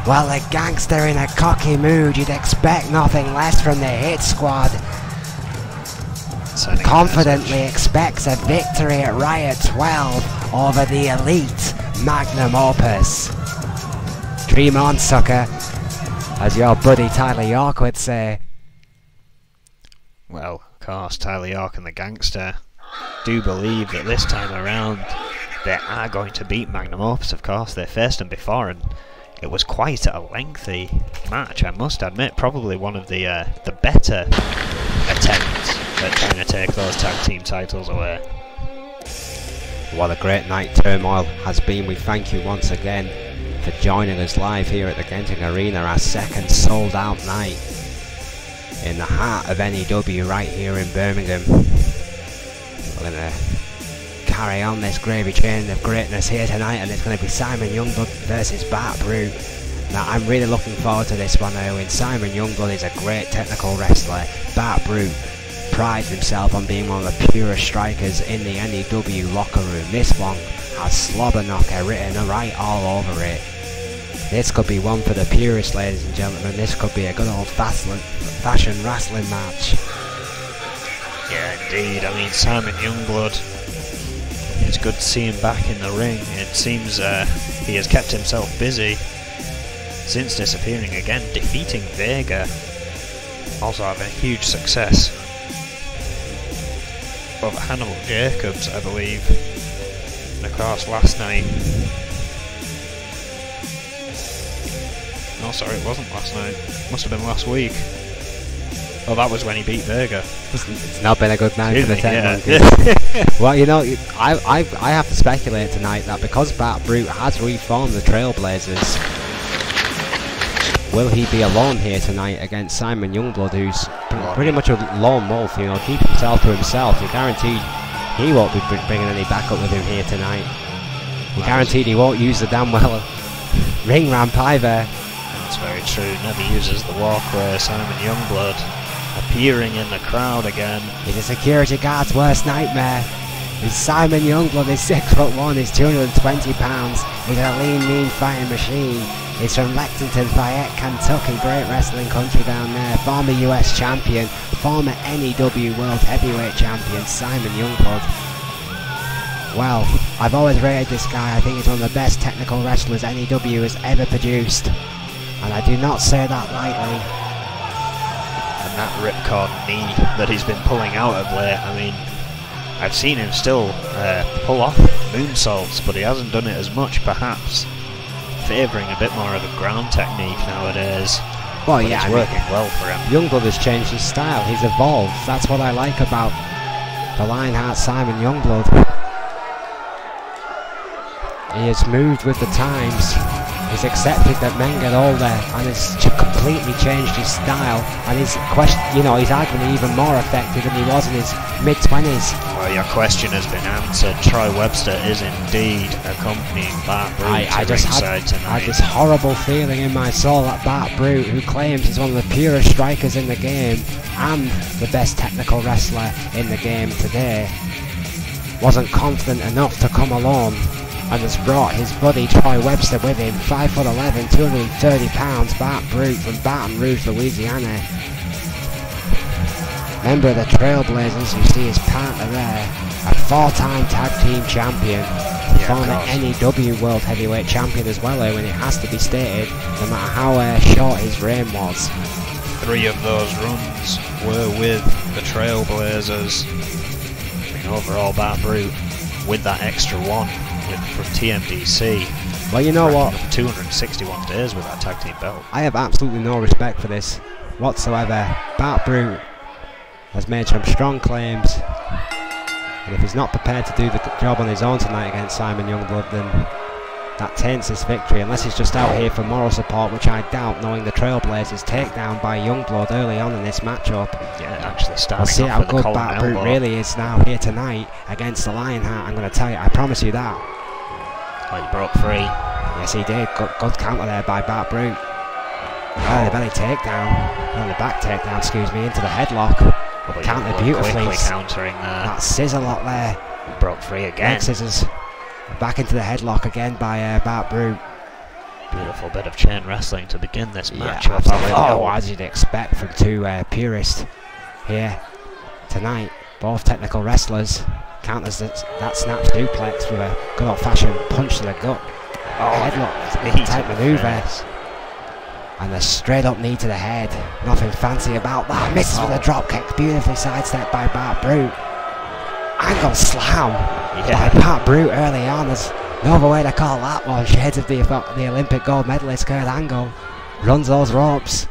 Well, the gangster in a cocky mood, you'd expect nothing less from the hit squad. Confidently expects a victory at Riot 12 over the elite Magnum Opus. Dream on, sucker, as your buddy Tyler York would say. Well, of course, Tyler York and the gangster do believe that this time around they are going to beat Magnum Opus. Of course, they faced them before and it was quite a lengthy match, I must admit. Probably one of the better attempts at trying to take those tag team titles away. What a great night Turmoil has been. We thank you once again for joining us live here at the Genting Arena, our second sold out night in the heart of N.E.W. right here in Birmingham. We're going to carry on this gravy train of greatness here tonight, and it's going to be Simon Youngblood versus Bart Brute. Now I'm really looking forward to this one, Owen. Simon Youngblood is a great technical wrestler. Bart Brute prides himself on being one of the purest strikers in the N.E.W. locker room. This one has Slobber Knocker written right all over it. This could be one for the purists, ladies and gentlemen. This could be a good old fashioned wrestling match. Yeah, indeed. I mean, Simon Youngblood, it's good to see him back in the ring. It seems he has kept himself busy since disappearing again, defeating Vega. Also having a huge success over Hannibal Jacobs, I believe. And of course, last night. No, sorry, it wasn't last night. Must have been last week. Oh, that was when he beat Vega. It's not been a good night for the Tech yeah. Monkeys. Well, you know, I have to speculate tonight that because Bart Brute has reformed the Trailblazers, will he be alone here tonight against Simon Youngblood, who's pretty much a lone wolf, you know, keep himself to himself. You're guaranteed he won't be bringing any backup with him here tonight. You're guaranteed he won't use the damn well ring ramp either. That's very true. Never uses the walkway. Simon Youngblood appearing in the crowd again. He's a security guard's worst nightmare. He's Simon Youngblood. He's 6'1", he's 220 pounds. He's a lean, mean fighting machine. He's from Lexington, Fayette, Kentucky. Great wrestling country down there. Former US champion, former N.E.W. World Heavyweight champion, Simon Youngblood. Well, I've always rated this guy. I think he's one of the best technical wrestlers N.E.W. has ever produced. And I do not say that lightly. And that ripcord knee that he's been pulling out of late, I mean, I've seen him still pull off moonsaults, but he hasn't done it as much, perhaps favouring a bit more of a ground technique nowadays. Well, but yeah, it's working well for him. Youngblood has changed his style. He's evolved. That's what I like about the Lionheart Simon Youngblood. He has moved with the times. He's accepted that men get older and has completely changed his style, and his he's arguably even more effective than he was in his mid-20s. Well, your question has been answered. Troy Webster is indeed accompanying Bart Brute I just had tonight. this horrible feeling in my soul that Bart Brute, who claims he's one of the purest strikers in the game and the best technical wrestler in the game today, wasn't confident enough to come alone, and has brought his buddy Troy Webster with him. 5'11", 230 pounds, Bart Brute from Baton Rouge, Louisiana. Member of the Trailblazers, you see his partner there, a 4-time tag team champion, former N.E.W. World Heavyweight champion as well, when it has to be stated, no matter how short his reign was. 3 of those runs were with the Trailblazers. And overall, Bart Brute with that extra one from TMDC. Well, you know what? 261 days with that tag team belt. I have absolutely no respect for this whatsoever. Bart Brute has made some strong claims, and if he's not prepared to do the job on his own tonight against Simon Youngblood, then that taints his victory, unless he's just out here for moral support, which I doubt, knowing the Trailblazers takedown by Youngblood early on in this matchup. Yeah, actually starting I'll see off how with good Colin Bart Brute elbow. really is now here tonight against the Lionheart. I'm going to tell you, I promise you that. Oh, he broke free. Yes, he did. Good counter there by Bart Brute. Oh, the belly takedown, on the back takedown, excuse me, into the headlock. Oh, Counter beautifully. Quickly countering there. That scissor lock there. Broke free again. Neck scissors. Back into the headlock again by Bart Brute. Beautiful beautiful bit of chain wrestling to begin this match. Oh, as you'd expect from two purists here tonight. Both technical wrestlers. Counters that snap suplex with a good old-fashioned punch to the gut. Headlock type manoeuvre. And a straight up knee to the head. Nothing fancy about that. Misses with a drop kick. Beautifully sidestepped by Bart Brute. Angle slam by Bart Brute early on. There's no other way to call that one. Shades of the Olympic gold medalist Kurt Angle. Runs those ropes.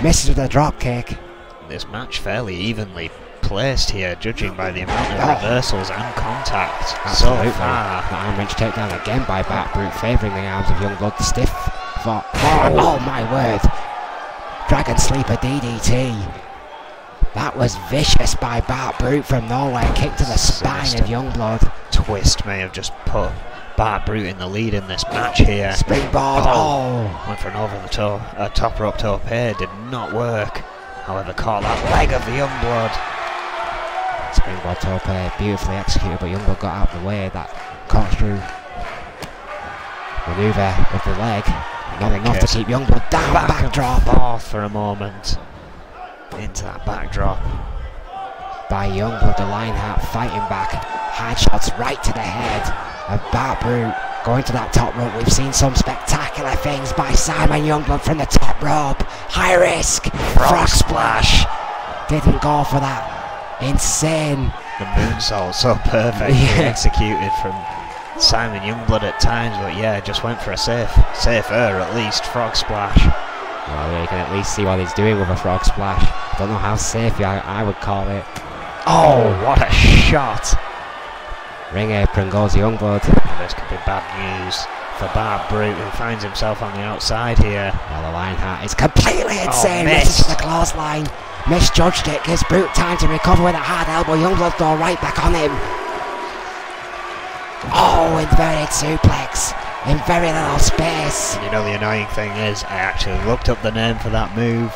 Misses with a drop kick. This match fairly evenly placed here, judging by the amount of reversals and contact. Absolutely. So far. The arm wrench takedown again by Bart Brute, favouring the arms of Youngblood. Stiff. Oh my word. Dragon Sleeper DDT. That was vicious by Bart Brute from nowhere. Kick to the spine of Youngblood. Twist may have just put Bart Brute in the lead in this match here. Springboard. Went for an over the top rope tope. Did not work. However, caught that leg of the Youngblood. Springboard tope, beautifully executed, but Youngblood got out of the way. That corkscrew manoeuvre with the leg. Not enough to keep Youngblood down. Backdrop. Forth for a moment. Into that backdrop. By Youngblood, the Lionheart fighting back. Hard shots right to the head of Bart Brute. Going to that top rope. We've seen some spectacular things by Simon Youngblood from the top rope. High risk. Frog splash. Didn't go for that. Insane. The moonsault so perfectly executed from Simon Youngblood at times, but yeah, just went for a safer at least, frog splash. Well, you can at least see what he's doing with a frog splash. Don't know how safe I would call it. Oh, what a shot! Ring apron goes Youngblood. This could be bad news for Bart Brute, who finds himself on the outside here. Well, the Lionheart is completely insane. Misses the clothesline. Misjudged it. Gives Brute time to recover with a hard elbow. Youngblood go right back on him. Oh, inverted suplex in very little space. And you know the annoying thing is, I actually looked up the name for that move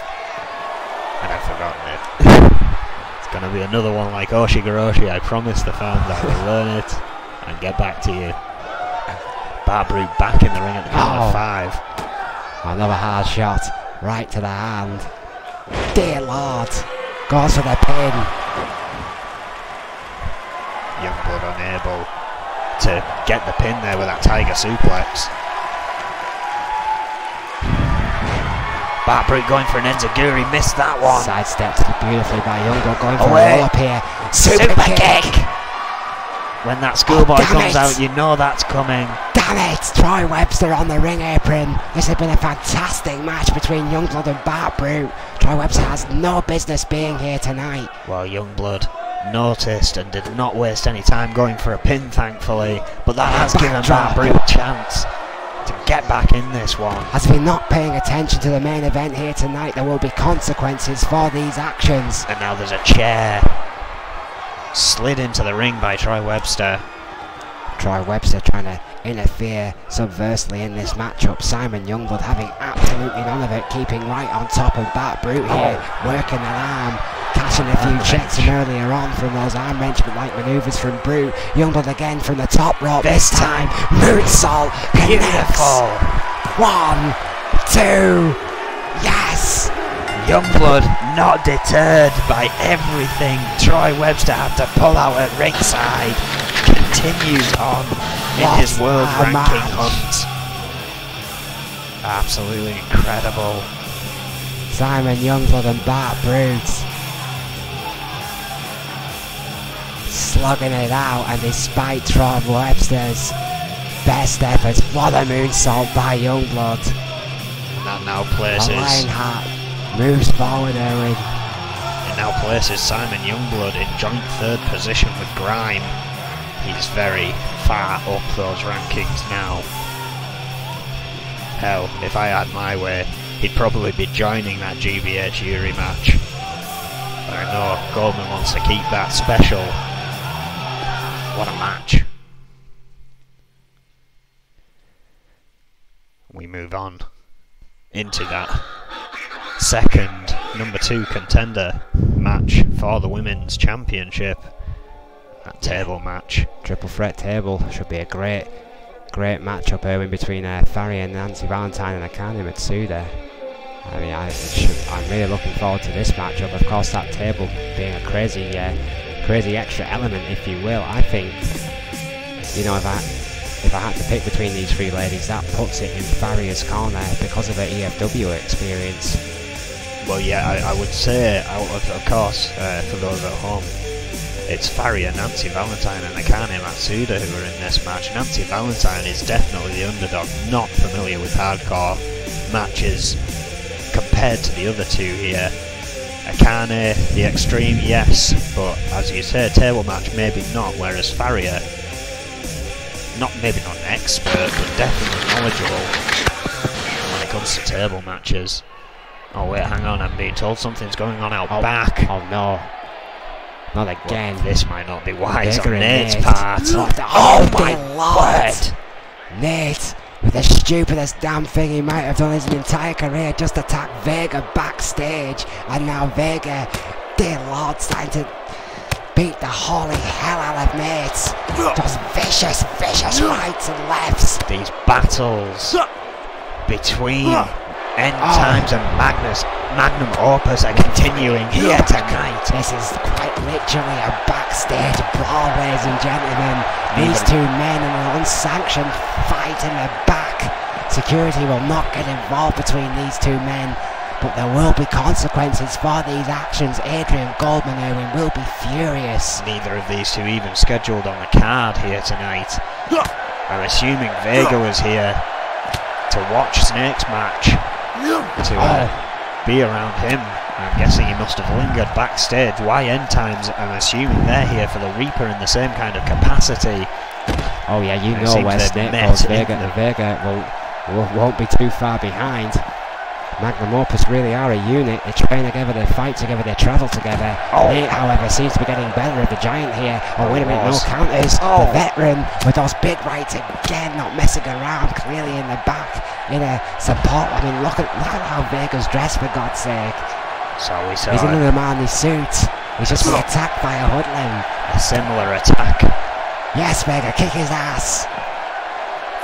and I've forgotten it. It's going to be another one like Oshigoroshi. I promise the fans I will learn it and get back to you. Bart Brute back in the ring at the count of 5. Another hard shot right to the hand. Dear Lord. Goes for the pin. Youngblood unable to get the pin there with that tiger suplex. Bart Brute going for an enziguri, missed that one. Sidesteps beautifully by Youngblood, going for a roll up here. Super kick. When that schoolboy comes out, you know that's coming. Damn it! Troy Webster on the ring apron. This has been a fantastic match between Youngblood and Bart Brute. Troy Webster has no business being here tonight. Well, Youngblood noticed and did not waste any time going for a pin, thankfully, but that has given Bart Brute a chance to get back in this one. As we're not paying attention to the main event here tonight, there will be consequences for these actions. And now there's a chair slid into the ring by Troy Webster. Troy Webster trying to interfere subversely in this matchup. Simon Youngblood having absolutely none of it, keeping right on top of Bart Brute here, working an arm, catching a few checks from earlier on from those arm wrench-like manoeuvres from Brute. Youngblood again from the top rope, this time moonsault connects. 1, 2, yes! Youngblood not deterred by everything Troy Webster had to pull out at ringside. Continues on in his world ranking hunt. Absolutely incredible. Simon Youngblood and Bart Brute slugging it out, and despite Troy Webster's best efforts, what a moonsault by Youngblood. And that now places Lionheart moves forward, Erwin. It now places Simon Youngblood in joint third position with Grime. He's very far up those rankings now. Hell, if I had my way, he'd probably be joining that GBH Yuri match. But I know Goldman wants to keep that special. What a match. We move on into that second number 2 contender match for the Women's Championship. That table match. Triple threat table should be a great Great matchup here in between Farrier and Nancy Valentine and Akane Matsuda. I mean, I'm really looking forward to this matchup. Of course, that table being a crazy extra element, if you will. I think, you know, if I had to pick between these three ladies, that puts it in Farrier's corner because of her EFW experience. Well, yeah, I would say, of course, for those at home, it's Farrier, Nancy Valentine and Akane Matsuda who are in this match. Nancy Valentine is definitely the underdog, not familiar with hardcore matches compared to the other two here. Akane, the extreme, yes, but as you say, table match, maybe not, whereas Farrier, maybe not an expert, but definitely knowledgeable when it comes to table matches. Oh wait, hang on, I'm being told something's going on out back. Oh no. Not again. Well, this might not be wise on Nate's part. Oh my word! Nate, with the stupidest damn thing he might have done his entire career, just attack Vega backstage, and now Vega, dear lord, starting to beat the holy hell out of Nate. Just vicious rights and lefts. These battles between N.Times and Magnum Opus are continuing here tonight. This is quite literally a backstage brawl, ladies and gentlemen. These two men in an unsanctioned fight in the back. Security will not get involved between these two men, but there will be consequences for these actions. Adrian Goldman Irwin will be furious. Neither of these two even scheduled on the card here tonight. I'm assuming Vega was here to watch Snake's match, to be around him. I'm guessing he must have lingered backstage. Why N.Times? I'm assuming they're here for the Reaper in the same kind of capacity. Oh yeah, you know where Snake goes. Vega won't be too far behind. Magnum Opus really are a unit. They train together, they fight together, they travel together. Nate, however, seems to be getting better at the Giant here. Oh, wait a minute, no counters. The veteran with those big rights again, not messing around, clearly in the back, in a support. I mean, look at how Vega's dressed, for God's sake. So we saw he's in an Armani suit. He's just been attacked by a hoodlum. A similar attack. Yes, Vega, kick his ass.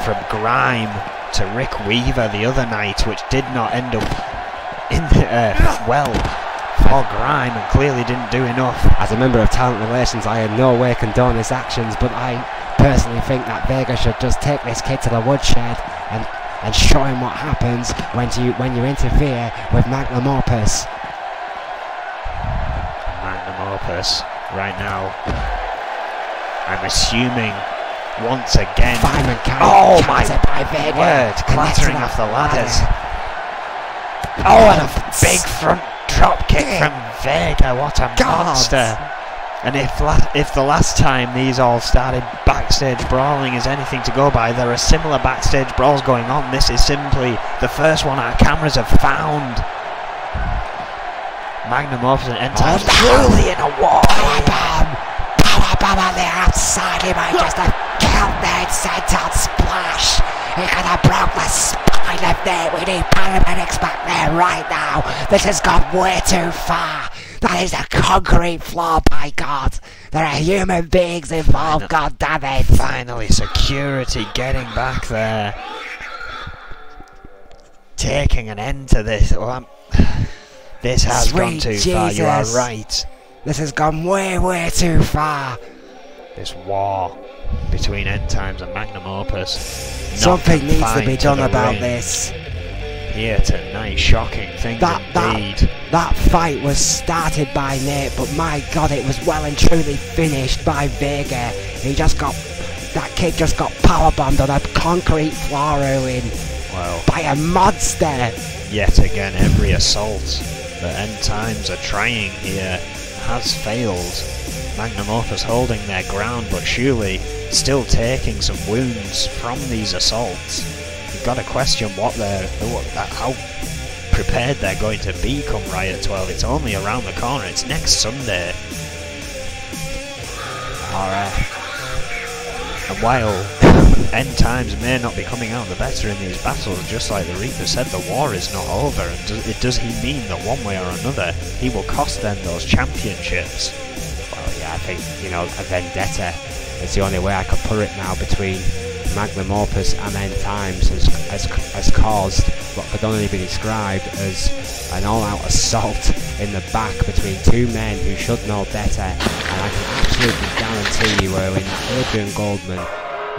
From Grime to Rick Weaver the other night, which did not end up in well for Grime, and clearly didn't do enough. As a member of talent relations, I in no way condone his actions, but I personally think that Vega should just take this kid to the woodshed and show him what happens when you interfere with Magnum Opus. Magnum Opus right now, I'm assuming once again. Oh my word! Clattering off the ladders. Oh, and a big front drop kick from Vega. What a monster! And if the last time these all started backstage brawling is anything to go by, there are similar backstage brawls going on. This is simply the first one our cameras have found. Magnum Opus and N.Times truly in a war. Powerbomb on the outside. He might just have killed Nate. Senton splash. He could have broke the spine of Nate. We need paramedics back there right now. This has gone way too far. That is a concrete floor, by God. There are human beings involved, God damn it. Finally, security getting back there. Taking an end to this. This has gone too far, you are right. This has gone way too far. This war between N.Times and Magnum Opus. Something needs to be done about this. Here tonight, shocking thing indeed. That fight was started by Nate, but my God, it was well and truly finished by Vega. That kid just got powerbombed on a concrete floor, Owen. Well, by a monster. Yet again, every assault that N.Times are trying here has failed. Magnum Opus holding their ground, but surely still taking some wounds from these assaults. You've got to question how prepared they're going to be come Riot 12. It's only around the corner. It's next Sunday. Alright. And while N.Times may not be coming out the better in these battles, just like the Reaper said, the war is not over, and does he mean that one way or another he will cost them those championships? Well, yeah, I think, a vendetta is the only way I could put it now between magnum opus and end times has caused what could only be described as an all-out assault in the back between two men who should know better. And I can absolutely guarantee you, Erwin, that Adrian Goldman,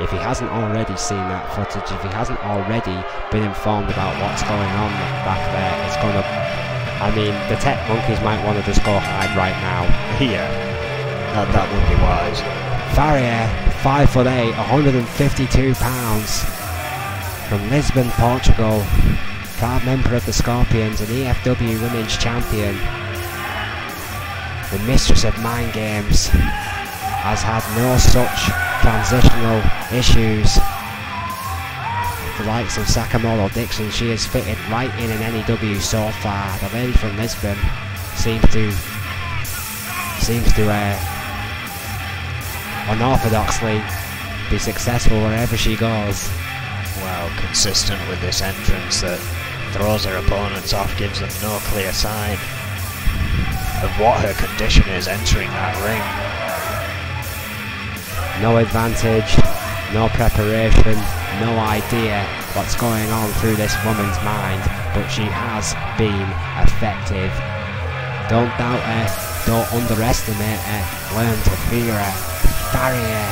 if he hasn't already seen that footage, if he hasn't already been informed about what's going on back there, it's going to... I mean, the tech monkeys might want to just go hide right now. Yeah, that would be wise. Farrier, 5'8", 152 pounds, from Lisbon, Portugal, proud member of the Scorpions, an E.F.W. Women's Champion, the mistress of mind games, has had no such transitional issues. The likes of Sakamoro Dixon, she has fitted right in an N.E.W. so far. The lady from Lisbon seems to unorthodoxly be successful wherever she goes. Well, consistent with this entrance that throws her opponents off, gives them no clear sign of what her condition is entering that ring. No advantage, no preparation, no idea what's going on through this woman's mind, but she has been effective. Don't doubt her, don't underestimate her, learn to fear her. Farrier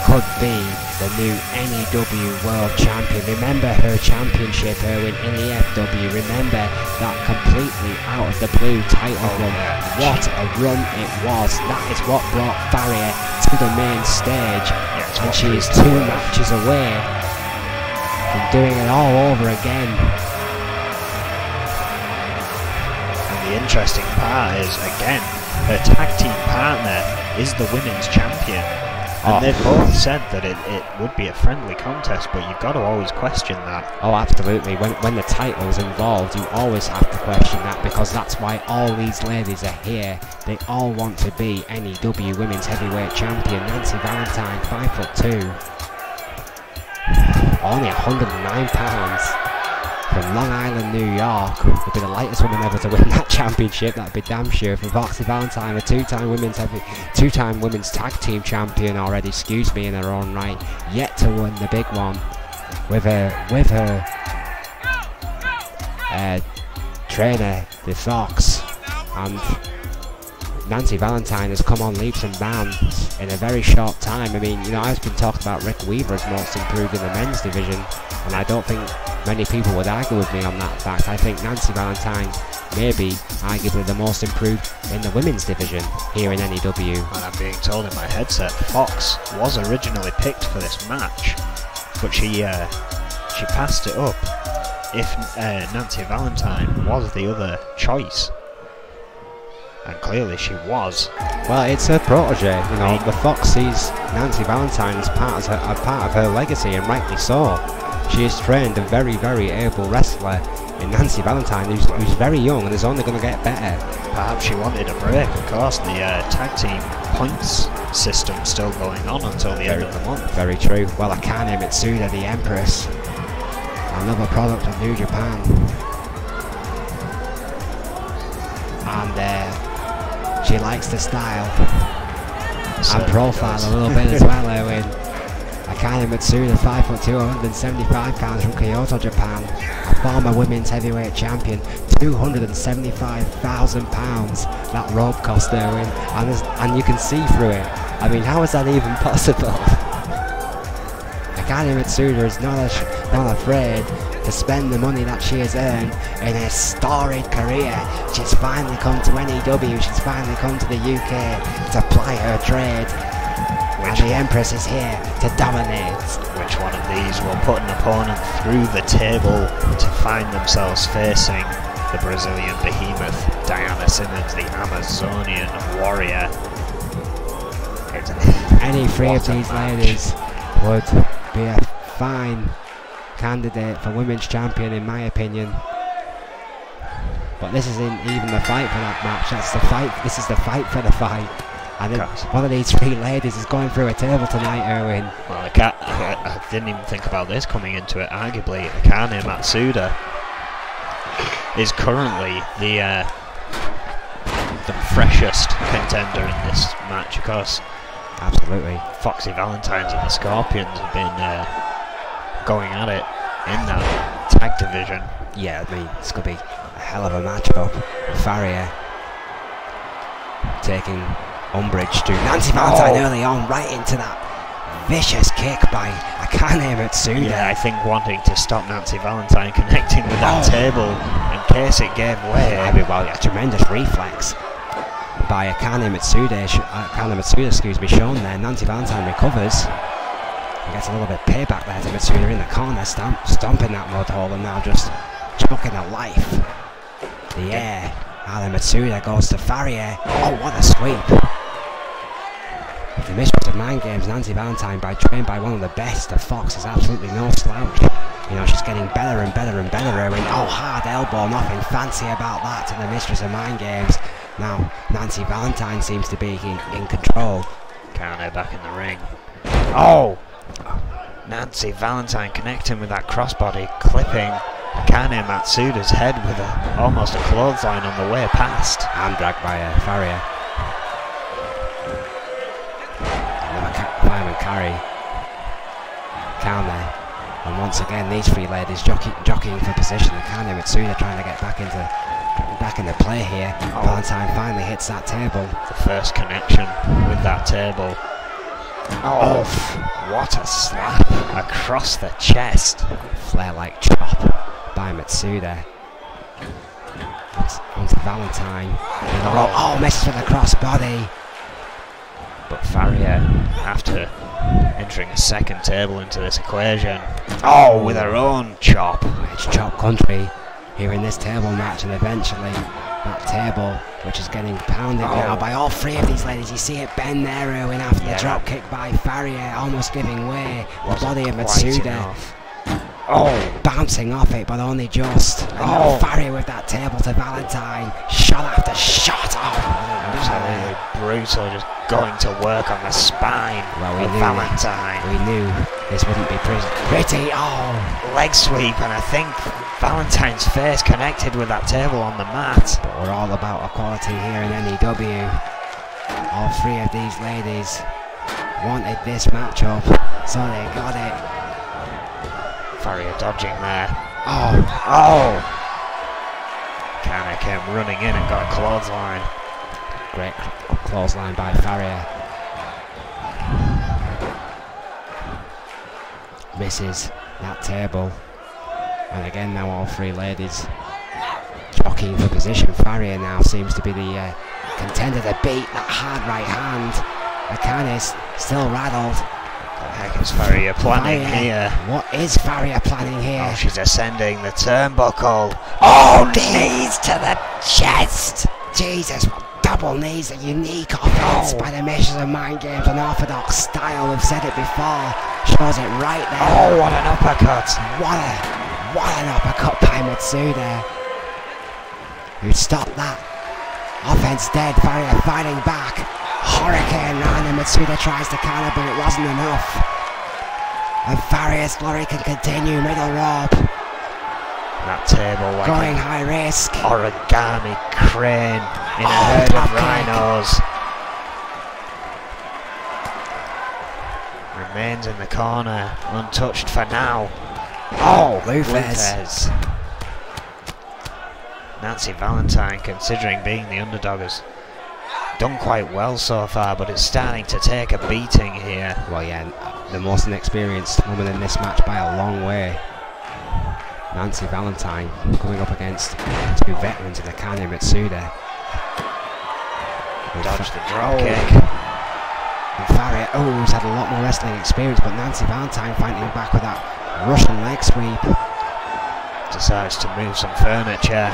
could be the new N.E.W. World Champion. Remember her championship, Erwin, in E.F.W. Remember that completely out of the blue title run. What a run it was. That is what brought Farrier to the main stage. And she is 2 matches away from doing it all over again. And the interesting part is, again, her tag team partner is the women's champion. And they've both said that it would be a friendly contest, but you've got to always question that. Oh, absolutely. When the title's involved, you always have to question that, because that's why all these ladies are here. They all want to be N.E.W. Women's Heavyweight Champion. Nancy Valentine, 5'2", only 109 pounds, from Long Island, New York, would be the lightest woman ever to win that championship. That'd be damn sure. For Foxy Valentine, a two-time women's tag team champion already, excuse me, in her own right, yet to win the big one with her trainer, the Fox. And Nancy Valentine has come on leaps and bounds in a very short time. I mean, you know, I've been talking about Rick Weaver as most improved in the men's division, and I don't think many people would argue with me on that fact. I think Nancy Valentine may be arguably the most improved in the women's division here in N.E.W. And I'm being told in my headset, Fox was originally picked for this match, but she passed it up if Nancy Valentine was the other choice. And clearly she was. Well, it's her protege, you know. The Fox sees Nancy Valentine as part of her legacy, and rightly so. She has trained a very, very able wrestler in Nancy Valentine, who's very young and is only going to get better. Perhaps she wanted a break. Of course, the tag team points system still going on until the end of the month. Very true. Well, Akane Mitsuda, the Empress, another product of New Japan, and she likes the style and profile a little bit as well, Erwin. Akane Mitsuda, 5'2", 175 pounds, from Kyoto, Japan. A former women's heavyweight champion, £275,000 that robe cost, Erwin, and you can see through it. I mean, how is that even possible? Akane Mitsuda is not afraid to spend the money that she has earned in her storied career. She's finally come to N.E.W, she's finally come to the UK to ply her trade. And the Empress is here to dominate. Which one of these will put an opponent through the table to find themselves facing the Brazilian behemoth, Diana Simmons, the Amazonian warrior? Any three of these ladies would be a fine candidate for women's champion, in my opinion. But this isn't even the fight for that match. That's the fight. This is the fight for the fight. And one of these three ladies is going through a table tonight, Erwin. Well, I didn't even think about this coming into it. Arguably, Akane Matsuda is currently the freshest contender in this match. Of course, Absolutely. Foxy Valentines and the Scorpions have been going at it in that tag division. Yeah, I mean, it's going to be a hell of a matchup. Farrier taking umbrage to Nancy Valentine early on, right into that vicious kick by Akane Matsuda. Yeah, I think wanting to stop Nancy Valentine connecting with that table in case it gave way. I mean, well, a tremendous reflex by Akane Matsuda, excuse me, shown there. Nancy Valentine recovers. He gets a little bit payback there to Matsuda in the corner, stomping that mud hole and now just choking the life. The air. Alan Matsuda goes to Farrier. Oh, what a sweep. The mistress of mind games, Nancy Valentine, trained by one of the best. The Fox is absolutely no slouch. You know, she's getting better and better and better. And hard elbow, nothing fancy about that to the mistress of mind games. Now, Nancy Valentine seems to be in control. Kane back in the ring. Oh! Nancy Valentine connecting with that crossbody, clipping Akane Matsuda's head with almost a clothesline on the way past. Hand dragged by Farrier. Fireman carry. Kane. And once again, these three ladies jockeying for position. Akane Matsuda trying to get back into play here. Valentine finally hits that table. The first connection with that table. Oh, what a slap across the chest. Flare-like chop by Matsuda. Onto Valentine. Misses with a crossbody. But Farrier, after entering a second table into this equation, with her own chop. It's chop country here in this table match, and eventually that table, which is getting pounded now by all three of these ladies. You see it bend there, Erwin, after the drop kick by Farrier, almost giving way. The body of Matsuda. Bouncing off it, but only just. And now Farrier with that table to Valentine. Shot after shot. Absolutely brutal, just going to work on the spine of Valentine. We knew this wouldn't be pretty. Leg sweep, and I think Valentine's face connected with that table on the mat. But we're all about equality here in N.E.W. All three of these ladies wanted this matchup, so they got it. Farrier dodging there. Kane came running in and got a clothesline. Great clothesline by Farrier. Misses that table. And again now all three ladies jockeying for position. Farrier now seems to be the contender to beat that hard right hand. Akane's still rattled. What the heck is Farrier planning here? What is Farrier planning here? She's ascending the turnbuckle. Knees to the chest! Jesus, double knees, a unique offense by the Mistress of Mind Games, an orthodox style. We've said it before. Shows it right there. What an uppercut! What an uppercut by Matsuda. Who stopped that? Offense dead. Farrier fighting back. Hurricane round and Matsuda tries to counter, but it wasn't enough. And Farrier's glory can continue. Middle rope. That table like going high risk. Origami crane in a herd of rhinos. Remains in the corner, untouched for now. Luthez. Nancy Valentine, considering being the underdog, has done quite well so far, but it's starting to take a beating here. Well, yeah, the most inexperienced woman in this match by a long way. Nancy Valentine coming up against two veterans in Akane Matsuda. Dodged the drop kick. And Farrier, who's had a lot more wrestling experience, but Nancy Valentine fighting back with that Russian leg sweep. Decides to move some furniture.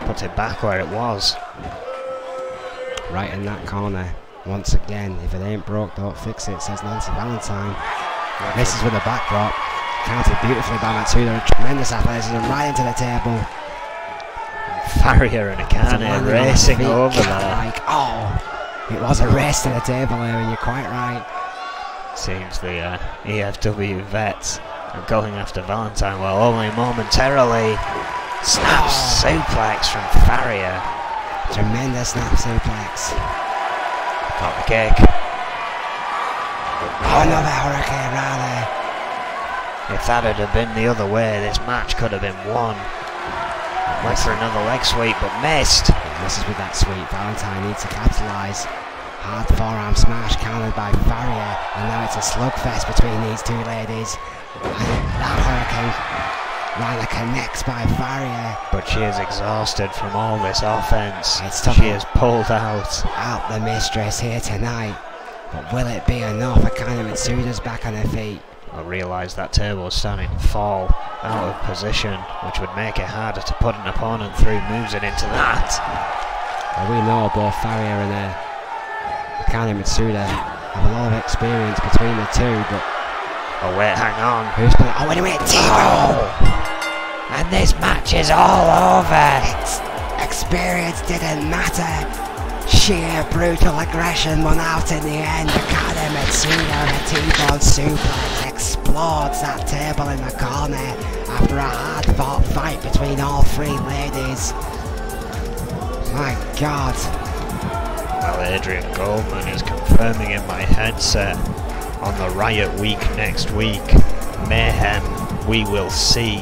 Put it back where it was. Right in that corner. Once again, if it ain't broke, don't fix it, says Nancy Valentine. Misses with a backdrop. Counted beautifully by Matsuda. Tremendous athleticism right into the table. Farrier and Akane racing over there. It was a race to the table there, and you're quite right. Seems the EFW vets are going after Valentine, well, only momentarily. Snap suplex from Farrier. Tremendous snap suplex. Got the kick. Oh, another hurricane rally. If that had been the other way, this match could have been won. Went for another leg sweep, but missed. Misses with that sweep. Valentine needs to capitalise. Hard forearm smash countered by Farrier, and now it's a slugfest between these two ladies. And that hurricane rana connects by Farrier, but she is exhausted from all this offense. She is pulled out the mistress here tonight. But will it be enough? Akane Mitsuda's back on her feet. I realised that table was starting to fall out of position, which would make it harder to put an opponent through. Moves it into that. Well, we know both Farrier and Akane Mitsuda have a lot of experience between the two, but... Oh wait, hang on. Who's gonna... Oh, wait a minute, T-Bone! And this match is all over! Experience didn't matter. Sheer brutal aggression won out in the end. Akane Mitsuda and a T-Bone suplex explodes that table in the corner after a hard-fought fight between all three ladies. My God. Well, Adrian Goldman is confirming in my headset on the Riot Week next week. Mayhem, we will see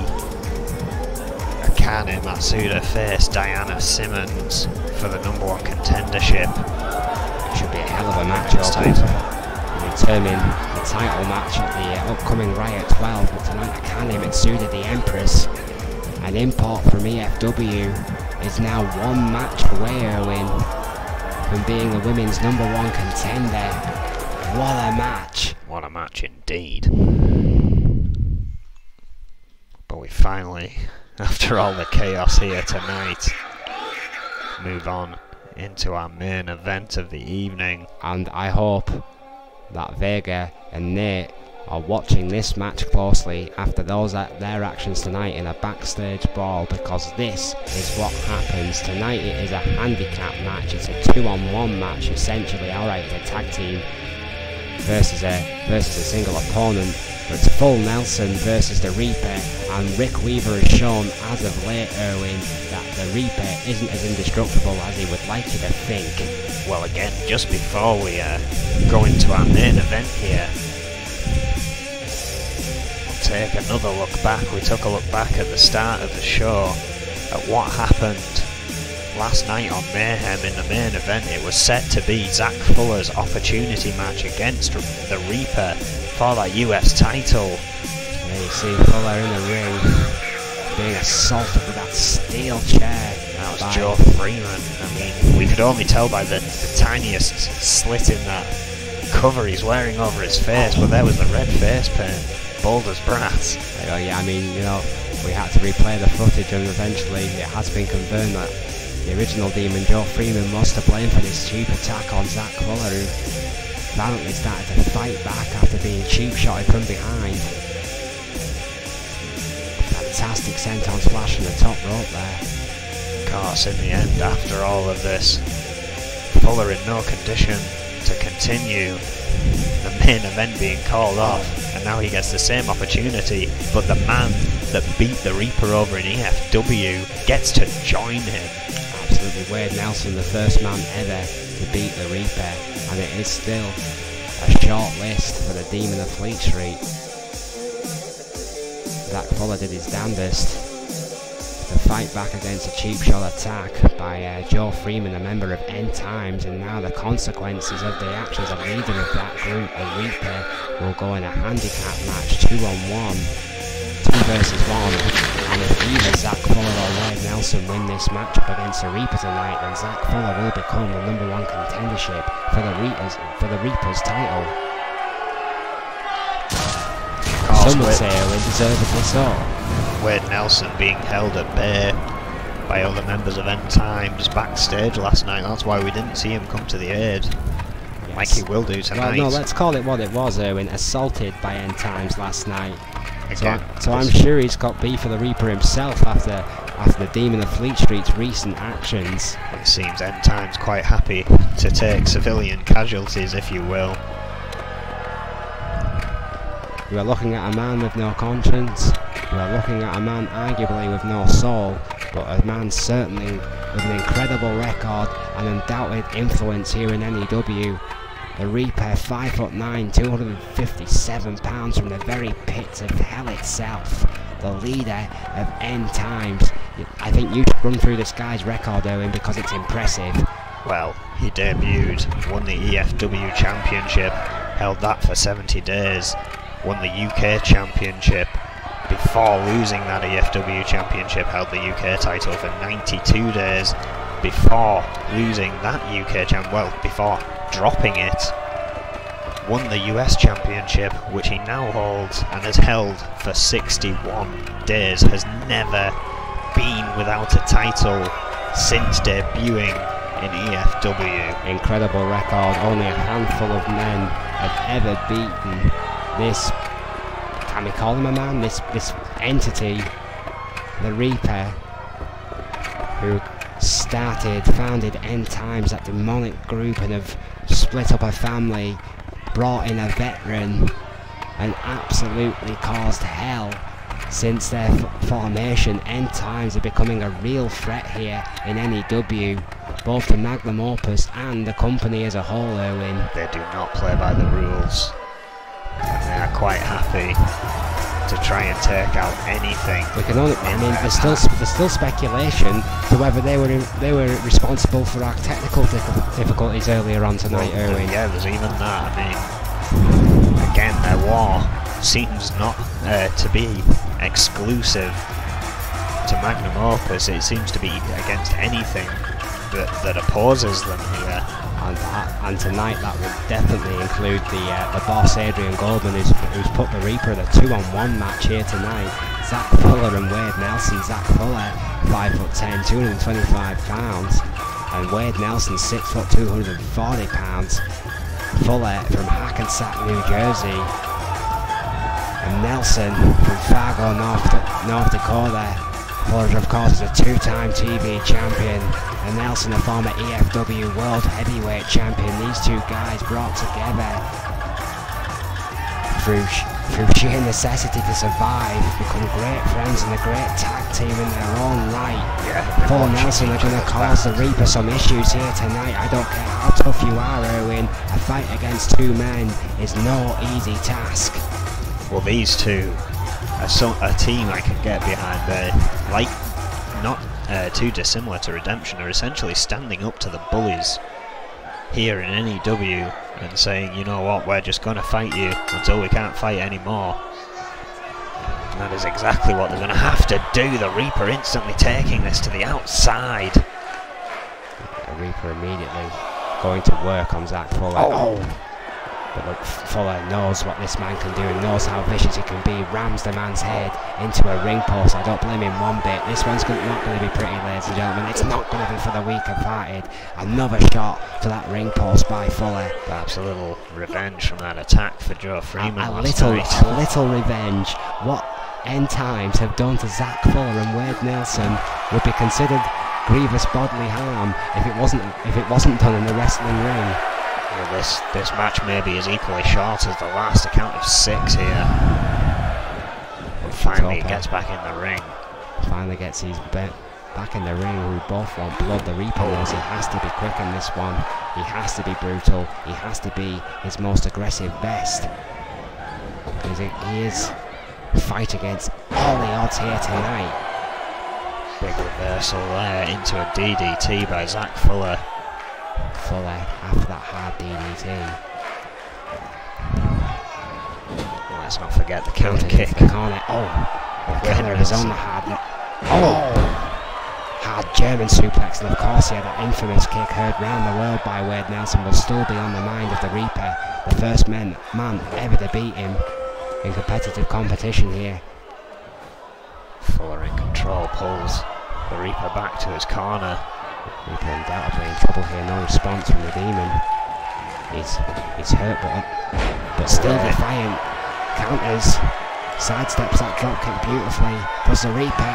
Akane Mitsuda face Diana Simmons for the #1 contendership. It should be a hell of a match. Determine the title match at the upcoming Riot 12. But tonight, Akane Mitsuda, the Empress, an import from EFW, is now one match away, Owen, from being the women's #1 contender. What a match! What a match indeed. But we finally, after all the chaos here tonight, move on into our main event of the evening. And I hope that Vega and Nate are watching this match closely after their actions tonight in a backstage brawl, because this is what happens. Tonight it is a handicap match. It's a 2-on-1 match essentially. Alright, it's a tag team versus a single opponent, but it's full Nelson versus the Reaper, and Rick Weaver has shown as of late, Erwin, that the Reaper isn't as indestructible as he would like you to think. Well, again, just before we go into our main event here, we'll take another look back. We took a look back at the start of the show at what happened last night on Mayhem. In the main event, it was set to be Zach Fuller's opportunity match against the Reaper for that US title. There you see Fuller in the ring being assaulted with that steel chair. That was Joe Freeman. I mean, we could only tell by the tiniest slit in that cover he's wearing over his face, but there was the red face paint, bold as brass. Oh yeah, I mean, you know, we had to replay the footage, and eventually it has been confirmed that the original Demon Joe Freeman was to blame for this cheap attack on Zach Fuller, who valiantly started to fight back after being cheap shotted from behind. Fantastic senton splash from the top rope there. Of course, in the end, after all of this, Fuller in no condition to continue, the main event being called off, and now he gets the same opportunity, but the man that beat the Reaper over in EFW gets to join him. Absolutely, Wade Nelson, the first man ever to beat the Reaper, and it is still a short list for the Demon of Fleet Street. Zach Fuller did his damnedest to fight back against a cheap shot attack by Joe Freeman, a member of N.E.W, and now the consequences of the actions of leader of that group, the Reaper, will go in a handicap match, 2-on-1, 2 versus 1, and if either Zach Fuller or Wade Nelson win this match up against the Reaper tonight, then Zach Fuller will become the #1 contendership for the Reaper's title. Some would say undeservedly so. Wade Nelson being held at bay by other members of N.E.W backstage last night. That's why we didn't see him come to the aid, like he will do tonight. Well, no, let's call it what it was, Erwin. Assaulted by N.E.W last night. Again, so I'm sure he's got beef for the Reaper himself after the Demon of Fleet Street's recent actions. It seems N.E.W quite happy to take civilian casualties, if you will. We are looking at a man with no conscience. We are looking at a man arguably with no soul, but a man certainly with an incredible record and undoubted influence here in N.E.W. The Reaper, 5'9", 257 pounds from the very pits of hell itself. The leader of End Times. I think you should run through this guy's record, Owen, because it's impressive. Well, he debuted, won the EFW Championship, held that for 70 days, won the UK Championship. Before losing that EFW Championship, held the UK title for 92 days. Before losing that UK before dropping it, won the US Championship, which he now holds and has held for 61 days, has never been without a title since debuting in EFW. Incredible record. Only a handful of men have ever beaten this, can we call him a man, this entity, the Reaper, who founded End Times, that demonic group, and have split up a family, brought in a veteran, and absolutely caused hell since their formation. End Times are becoming a real threat here in N.E.W, both the magnum opus and the company as a whole, Owen. They do not play by the rules, and they are quite happy to try and take out anything. We can only, I mean, there's still speculation to whether they were responsible for our technical difficulties earlier on tonight, Owen. Yeah, there's even that. I mean, again, their war seems not to be exclusive to magnum opus. It seems to be against anything that opposes them here. And tonight that would definitely include the boss Adrian Goldman, who's put the Reaper in a 2-on-1 match here tonight. Zach Fuller and Wade Nelson. Zach Fuller, 5'10", 225 pounds, and Wade Nelson, 6', 240 pounds. Fuller from Hackensack, New Jersey, and Nelson from Fargo, North Dakota. Fuller, of course, is a two-time TV champion, and Nelson, a former EFW World Heavyweight Champion. These two guys brought together through sheer necessity to survive, become great friends and a great tag team in their own right. Yeah, Fuller and Nelson are going to cause the Reaper some issues here tonight. I don't care how tough you are, Owen. A fight against two men is no easy task. Well, these two are a team I can get behind. They're like not too dissimilar to Redemption, are essentially standing up to the bullies here in N.E.W and saying, you know what, we're just going to fight you until we can't fight anymore. And that is exactly what they're going to have to do. The Reaper instantly taking this to the outside. The Reaper immediately going to work on Zach Fuller. Oh. But look, Fuller knows what this man can do and knows how vicious he can be. Rams the man's head into a ring post. I don't blame him one bit. This one's not going to be pretty, ladies and gentlemen. It's not going to be for the weak-hearted. Another shot to that ring post by Fuller. Perhaps a little revenge from that attack for Joe Freeman a little revenge. What End Times have done to Zach Fuller and Wade Nelson would be considered grievous bodily harm if it wasn't done in the wrestling ring. Well, this match maybe is equally short as the last. A count of 6 here. And finally he gets back in the ring. Finally gets his back in the ring. We both want blood. The Reaper knows he has to be quick in this one. He has to be brutal. He has to be his most aggressive best. He is fight against all the odds here tonight. Big reversal there into a DDT by Zach Fuller. Fuller after that hard DDT. Let's not forget the counter kick. The corner. Oh, the counter is on the hard. Hard German suplex, and of course, yeah, that infamous kick heard round the world by Wade Nelson will still be on the mind of the Reaper, the first man ever to beat him in competitive competition here. Fuller in control, pulls the Reaper back to his corner. Reaper undoubtedly in trouble here, no response from the Demon. He's hurt but still defiant. Counters, sidesteps that dropkick beautifully. Does the Reaper,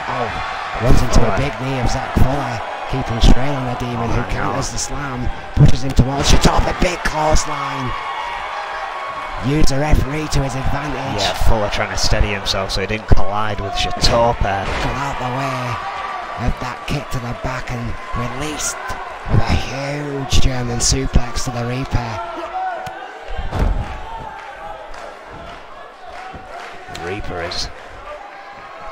runs into a big knee of Zach Fuller, keeping straight on the Demon, who counters the slam, pushes him towards Shatopa, big clothesline. Use the referee to his advantage. Yeah, Fuller trying to steady himself so he didn't collide with Shatopa. Got out the way of that kick to the back and released with a huge German suplex to the Reaper. Reaper is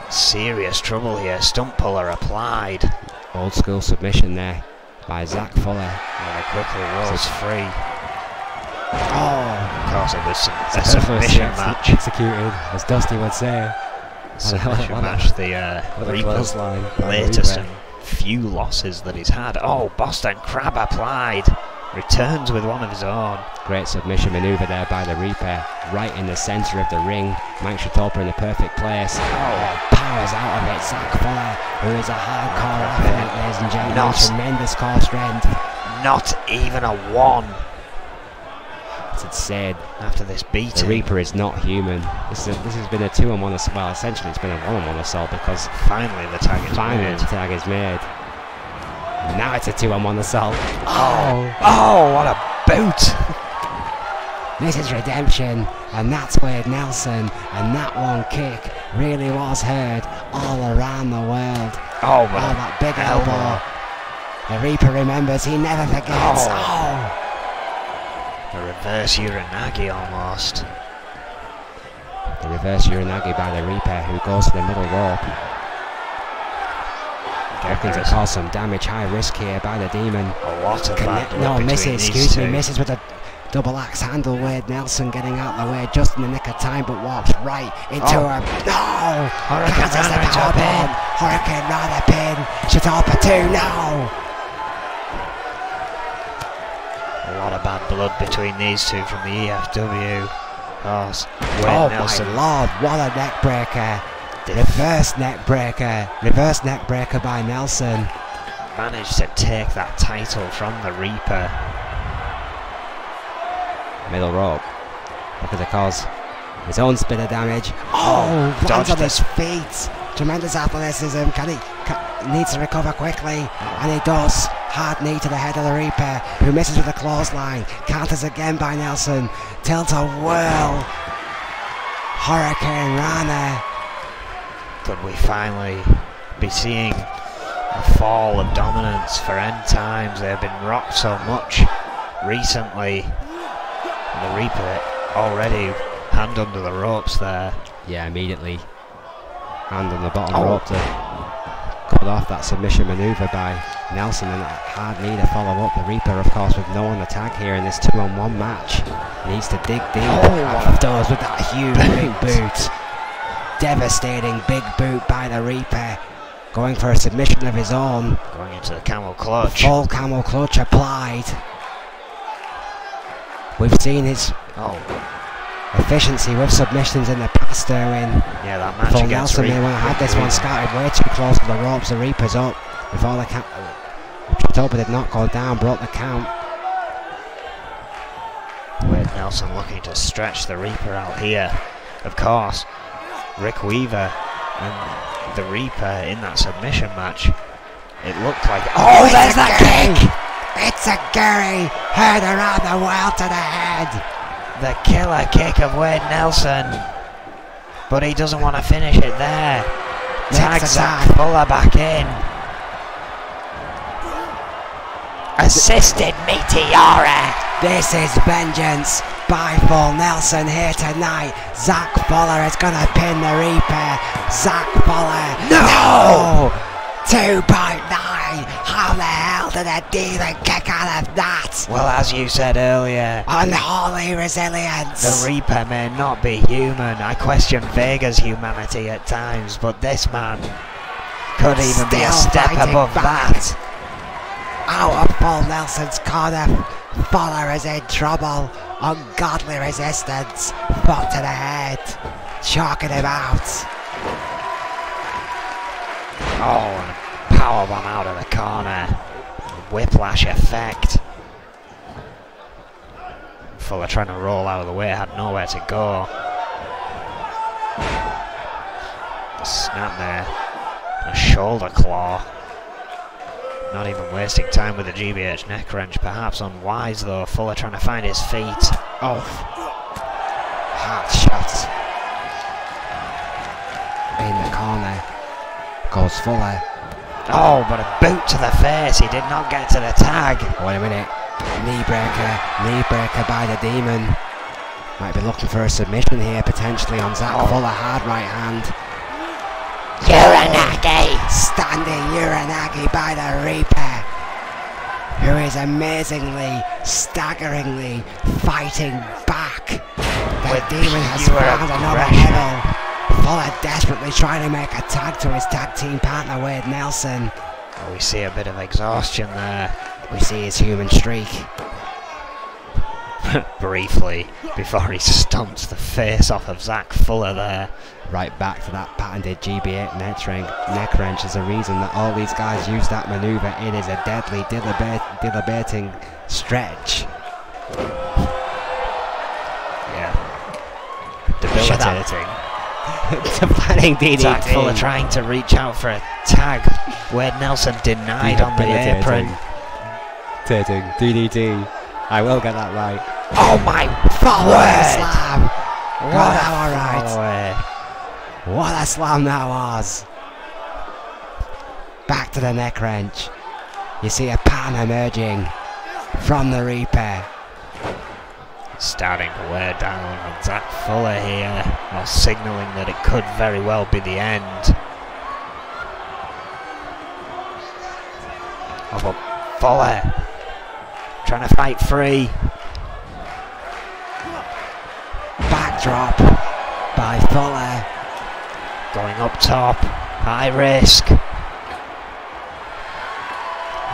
in serious trouble here. Stump puller applied. Old school submission there by Zach Fuller. And it quickly rolls free. Oh! Of course, it was a submission match. Executed, as Dusty would say. Submission match. The Reaper's latest and few losses that he's had. Oh, Boston Crab applied. Returns with one of his own. Great submission manoeuvre there by the Reaper, right in the centre of the ring. Mike Shatopper in the perfect place. Oh, powers out of it. Zach Fuller, who is a hardcore athlete, ladies and gentlemen. Tremendous core strength. Not even a 1. As it's said, after this beating, the Reaper is not human. This has been a 2-on-1 assault. Well, essentially it's been a 1-on-1 assault because finally the tag is made. Now it's a 2-on-1 assault. Oh, what a boot! This is redemption, and that's Wade Nelson, and that one kick really was heard all around the world. Oh, that big elbow. The Reaper remembers, he never forgets. The reverse Uranagi almost. The reverse Uranagi by the Reaper, who goes to the middle rope. Looking to cause some damage, high risk here by the Demon. A lot of bad misses with a double axe handle. Wade Nelson getting out of the way just in the nick of time, but walks right into a... No! Hurricane Rana pin! Shatopper 2, no! A lot of bad blood between these two from the EFW. Nelson. My lord, what a neck breaker! Reverse neck breaker by Nelson. Managed to take that title from the Reaper. Middle rope. Looking to cause his own spin of damage. Lands on his feet. Tremendous athleticism. Needs to recover quickly, and he does. Hard knee to the head of the Reaper, who misses with a clothesline. Counters again by Nelson. Tilt-a-whirl. Hurricane Rana. Could we finally be seeing a fall of dominance for End Times? They have been rocked so much recently. And the Reaper already hand under the ropes there. Yeah, immediately. Hand on the bottom rope to cut off that submission manoeuvre by Nelson, and that hard knee to follow up. The Reaper, of course, with no one to tag here in this 2-on-1 match. Needs to dig deep. Does with that huge big boot. Devastating big boot by the Reaper. Going for a submission of his own. Going into the camel clutch. Full camel clutch applied. We've seen his efficiency with submissions in the past, Erwin. Yeah, that match against Nelson may want to have this one scouted way too close to the ropes. The Reaper's up before the count. Shatopper did not go down, broke the count. Wade Nelson looking to stretch the Reaper out here. Of course, Rick Weaver and the Reaper in that submission match. It looked like... Oh, there's the kick! It's a Gary, heard around the world to the head. The killer kick of Wade Nelson. But he doesn't want to finish it there. Tags Zach Fuller back in. Assisted Meteora. This is vengeance by Full Nelson here tonight. Zach Fuller is going to pin the Reaper. Zach Fuller. No! 2.9. How the hell did a demon kick out of that? Well, as you said earlier, unholy resilience. The Reaper may not be human. I question Vega's humanity at times, but this man could even be a step above that. Out of Full Nelson's corner, Fuller is in trouble. Ungodly resistance. Foot to the head. Chalking him out. Oh, and a powerbomb out of the corner. Whiplash effect. Fuller trying to roll out of the way, had nowhere to go. Snap there. A shoulder claw. Not even wasting time with the GBH neck wrench. Perhaps unwise though. Fuller trying to find his feet. Oh. Hard shot. In the corner goes Fuller. Oh, but a boot to the face. He did not get to the tag. Wait a minute. Knee breaker by the Demon. Might be looking for a submission here potentially on Zach Fuller, hard right hand. Uranagi! Standing Uranagi by the Reaper, who is amazingly, staggeringly fighting back. The Demon has found another level. Fuller desperately trying to make a tag to his tag team partner Wade Nelson. Oh, we see a bit of exhaustion there. We see his human streak. Briefly, before he stomps the face off of Zach Fuller there. Right back to that patented GB8 neck wrench is a reason that all these guys use that manoeuvre. It is a deadly, debilitating stretch. Yeah. Debilitating. Planning DDT. Zach Fuller trying to reach out for a tag. Wade Nelson denied on the apron. DDT. I will get that right. Oh my Fuller slam! What alright. What a slam that was! Back to the neck wrench. You see a pan emerging from the Reaper. Starting to wear down on Zach Fuller here, while signalling that it could very well be the end. Oh, but Fuller trying to fight free. Backdrop by Fuller. Going up top, high risk.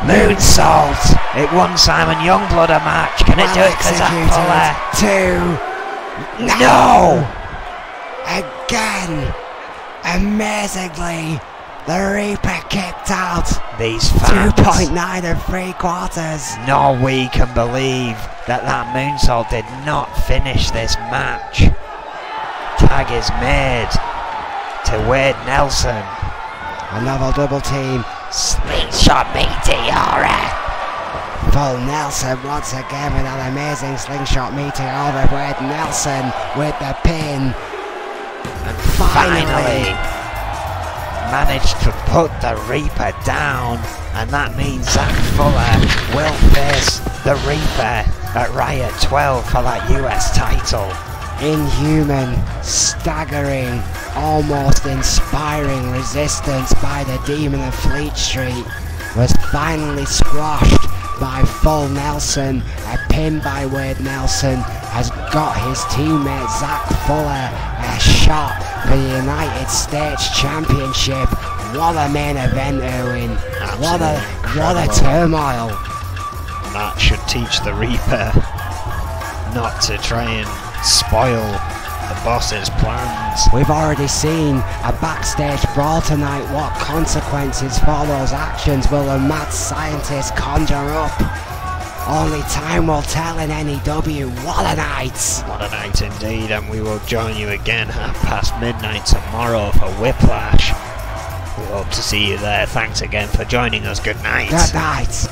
Moonsault! It won Simon Youngblood a match. Can it do it for Zach Fuller? 2. No! Again! Amazingly, the Reaper kicked out. These fans 2.9 3/4. No, we can believe that moonsault did not finish this match. Tag is made to Wade Nelson. Another double team. Slingshot Meteora! Full Nelson once again with an amazing slingshot meteor. Wade Nelson with the pin. And finally managed to put the Reaper down, and that means Zach Fuller will face the Reaper at Riot 12 for that US title. Inhuman, staggering, almost inspiring resistance by the Demon of Fleet Street was finally squashed by Full Nelson. A pin by Wade Nelson has got his teammate Zach Fuller a shot for the United States Championship. What a main event, Erwin. What a turmoil. That should teach the Reaper not to try and spoil the boss's plans. We've already seen a backstage brawl tonight. What consequences for those actions will the mad scientist conjure up? Only time will tell in N.E.W. What a night! What a night indeed, and we will join you again midnight tomorrow for Whiplash. We hope to see you there. Thanks again for joining us. Good night. Good night.